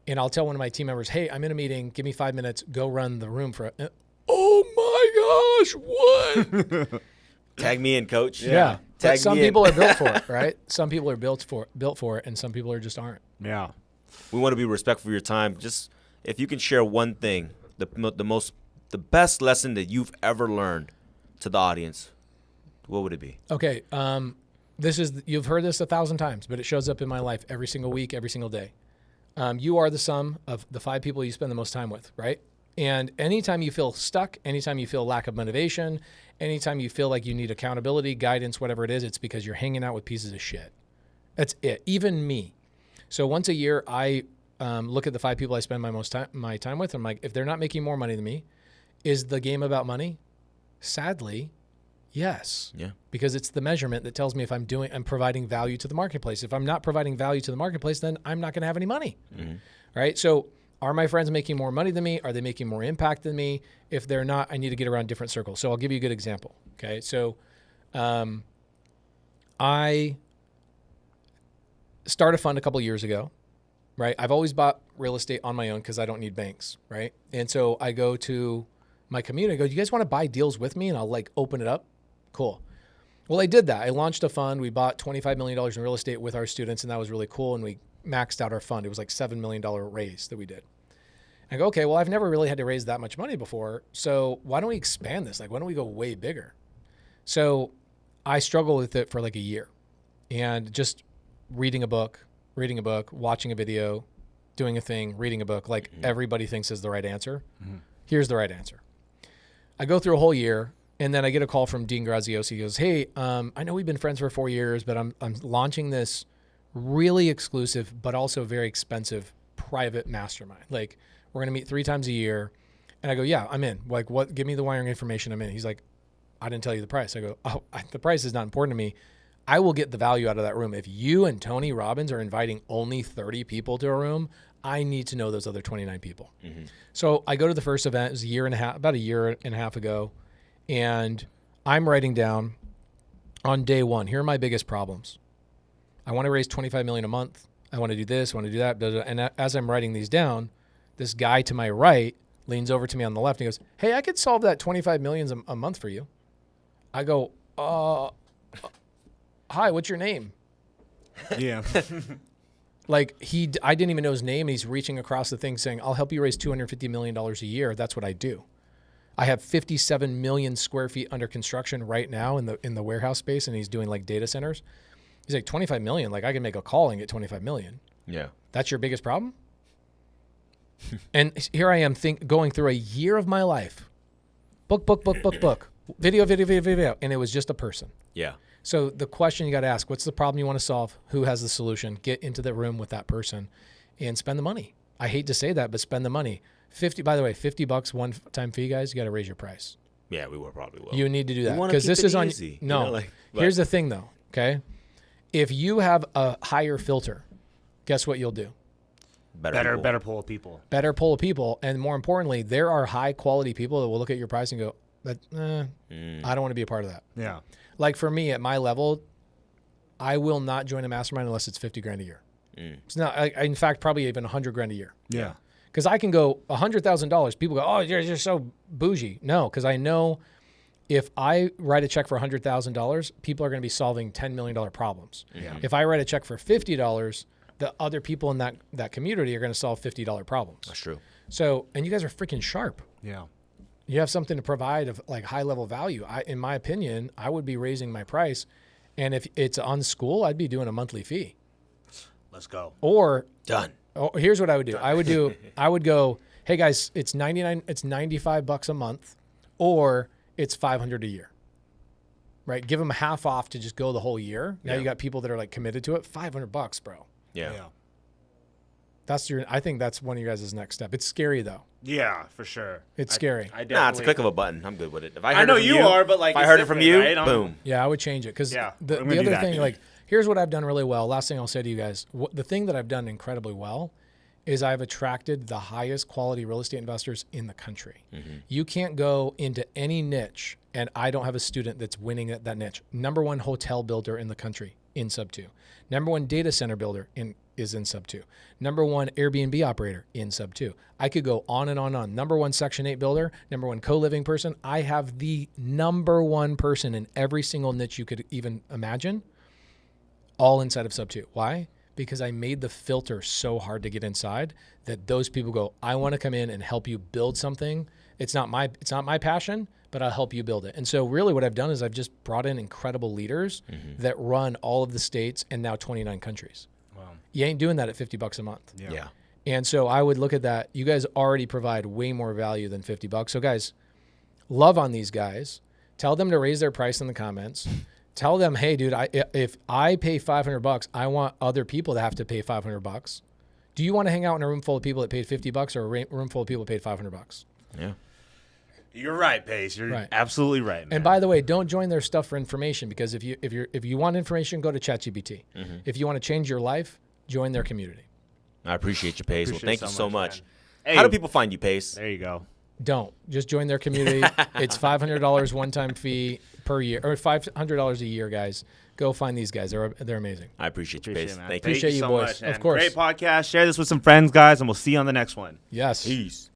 And I'll tell one of my team members, hey, I'm in a meeting. Give me 5 minutes. Go run the room for it. Oh my gosh. What? Tag me in, coach. Yeah. Tag some me in. people are built for it, right? Some people are built for it and some people just aren't. Yeah. We want to be respectful of your time. Just if you can share one thing, the best lesson that you've ever learned to the audience, what would it be? Okay. You've heard this 1,000 times, but it shows up in my life every single week, every single day. You are the sum of the 5 people you spend the most time with, right? And anytime you feel stuck, anytime you feel lack of motivation, anytime you feel like you need accountability, guidance, whatever it is, it's because you're hanging out with pieces of shit. That's it. Even me. So once a year, I look at the 5 people I spend my time with. I'm like, if they're not making more money than me, is the game about money? Sadly, yes. Yeah. Because it's the measurement that tells me if I'm providing value to the marketplace. If I'm not providing value to the marketplace, then I'm not going to have any money. Right? So are my friends making more money than me? Are they making more impact than me? If they're not, I need to get around different circles. So I'll give you a good example. Okay. So I started a fund a couple of years ago, right? I've always bought real estate on my own because I don't need banks, right? And so I go to my community, I go, do you guys want to buy deals with me? And I'll like open it up. Cool. Well, I did that. I launched a fund. We bought $25 million in real estate with our students, and that was really cool. And we maxed out our fund. It was like $7 million raise that we did. I go, okay, well, I've never really had to raise that much money before. So why don't we expand this? Like, why don't we go way bigger? So I struggled with it for like a year and just reading a book, watching a video, doing a thing, reading a book, like everybody thinks is the right answer. Here's the right answer. I go through a whole year, and then I get a call from Dean Graziosi. He goes, hey, I know we've been friends for 4 years, but I'm launching this really exclusive, but also very expensive private mastermind. Like, we're going to meet 3 times a year. And I go, yeah, I'm in. Like, what? Give me the wiring information. I'm in. He's like, I didn't tell you the price. I go, oh, the price is not important to me. I will get the value out of that room. If you and Tony Robbins are inviting only 30 people to a room, I need to know those other 29 people. So I go to the first event. It was about a year and a half ago. And I'm writing down on day 1, here are my biggest problems. I want to raise $25 million a month. I want to do this, I want to do that. Blah, blah, blah. And as I'm writing these down, this guy to my right leans over to me on the left and he goes, hey, I could solve that $25 million a month for you. I go, hi, what's your name? Yeah. Like I didn't even know his name. And he's reaching across the thing saying, I'll help you raise $250 million a year. That's what I do. I have 57 million square feet under construction right now in the warehouse space. And he's doing like data centers. He's like 25 million. Like I can make a call and get 25 million. Yeah. That's your biggest problem? And here I am going through a year of my life. Book. Video. And it was just a person. Yeah. So the question you got to ask, what's the problem you want to solve? Who has the solution? Get into the room with that person and spend the money. I hate to say that, but spend the money. By the way, $50 one-time fee, guys. You got to raise your price. Yeah, we will probably will. You need to do that because this is on. Easy, no, here's the thing though. Okay, if you have a higher filter, guess what you'll do? Better pool of people. Better pool of people, and more importantly, there are high quality people that will look at your price and go, I don't want to be a part of that. Yeah. Like for me at my level, I will not join a mastermind unless it's $50,000 a year. It's not. In fact, probably even $100,000 a year. Yeah. Because I can go $100,000. People go, oh, you're so bougie. No, because I know if I write a check for $100,000, people are going to be solving $10 million problems. Yeah. If I write a check for $50, the other people in that community are going to solve $50 problems. That's true. So, and you guys are freaking sharp. Yeah. You have something to provide of like high level value. In my opinion, I would be raising my price. And if it's on school, I'd be doing a monthly fee. Let's go. Or Done. Oh, here's what I would do. I would go, hey guys, it's $95 a month, or it's $500 a year. Right? Give them half off to just go the whole year. Now you got people that are like committed to it. $500, bro. Yeah. I think that's one of you guys' next step. It's scary though. Yeah, for sure. It's scary. I Nah, it's a click of a button. I'm good with it. If I know heard it from you are, but like if I it's heard it from you, different, right? boom. Yeah, I would change it because Yeah, the I'm gonna do other that. thing, like, here's what I've done really well. Last thing I'll say to you guys, the thing that I've done incredibly well is I've attracted the highest quality real estate investors in the country. You can't go into any niche and I don't have a student that's winning at that niche. Number one hotel builder in the country in sub 2. Number one data center builder is in sub 2. Number one Airbnb operator in sub 2. I could go on and on and on. Number one Section 8 builder, number one co-living person. I have the number one person in every single niche you could even imagine, all inside of sub 2. Why? Because I made the filter so hard to get inside that those people go, I want to come in and help you build something. It's not my passion, but I'll help you build it. And so really what I've done is I've just brought in incredible leaders that run all of the states and now 29 countries. Wow. You ain't doing that at $50 a month. Yeah. And so I would look at that. You guys already provide way more value than $50. So guys, love on these guys. Tell them to raise their price in the comments. Tell them, hey, dude, if I pay $500, I want other people to have to pay $500. Do you want to hang out in a room full of people that paid $50 or a room full of people that paid $500? Yeah. You're right, Pace. You're Right. absolutely right, man. And by the way, don't join their stuff for information, because if you want information, go to ChatGPT. If you want to change your life, join their community. I appreciate you, Pace. Well, thank you so much. man. How Hey, do people find you, Pace? There you go. Don't. Just join their community. It's $500 one-time fee per year, or $500 a year, guys. Go find these guys. They're amazing. I appreciate you, Appreciate Pace. it, man. Thank you. Appreciate you, so boys. much, man. Of course. Great podcast. Share this with some friends, guys, and we'll see you on the next one. Yes. Peace.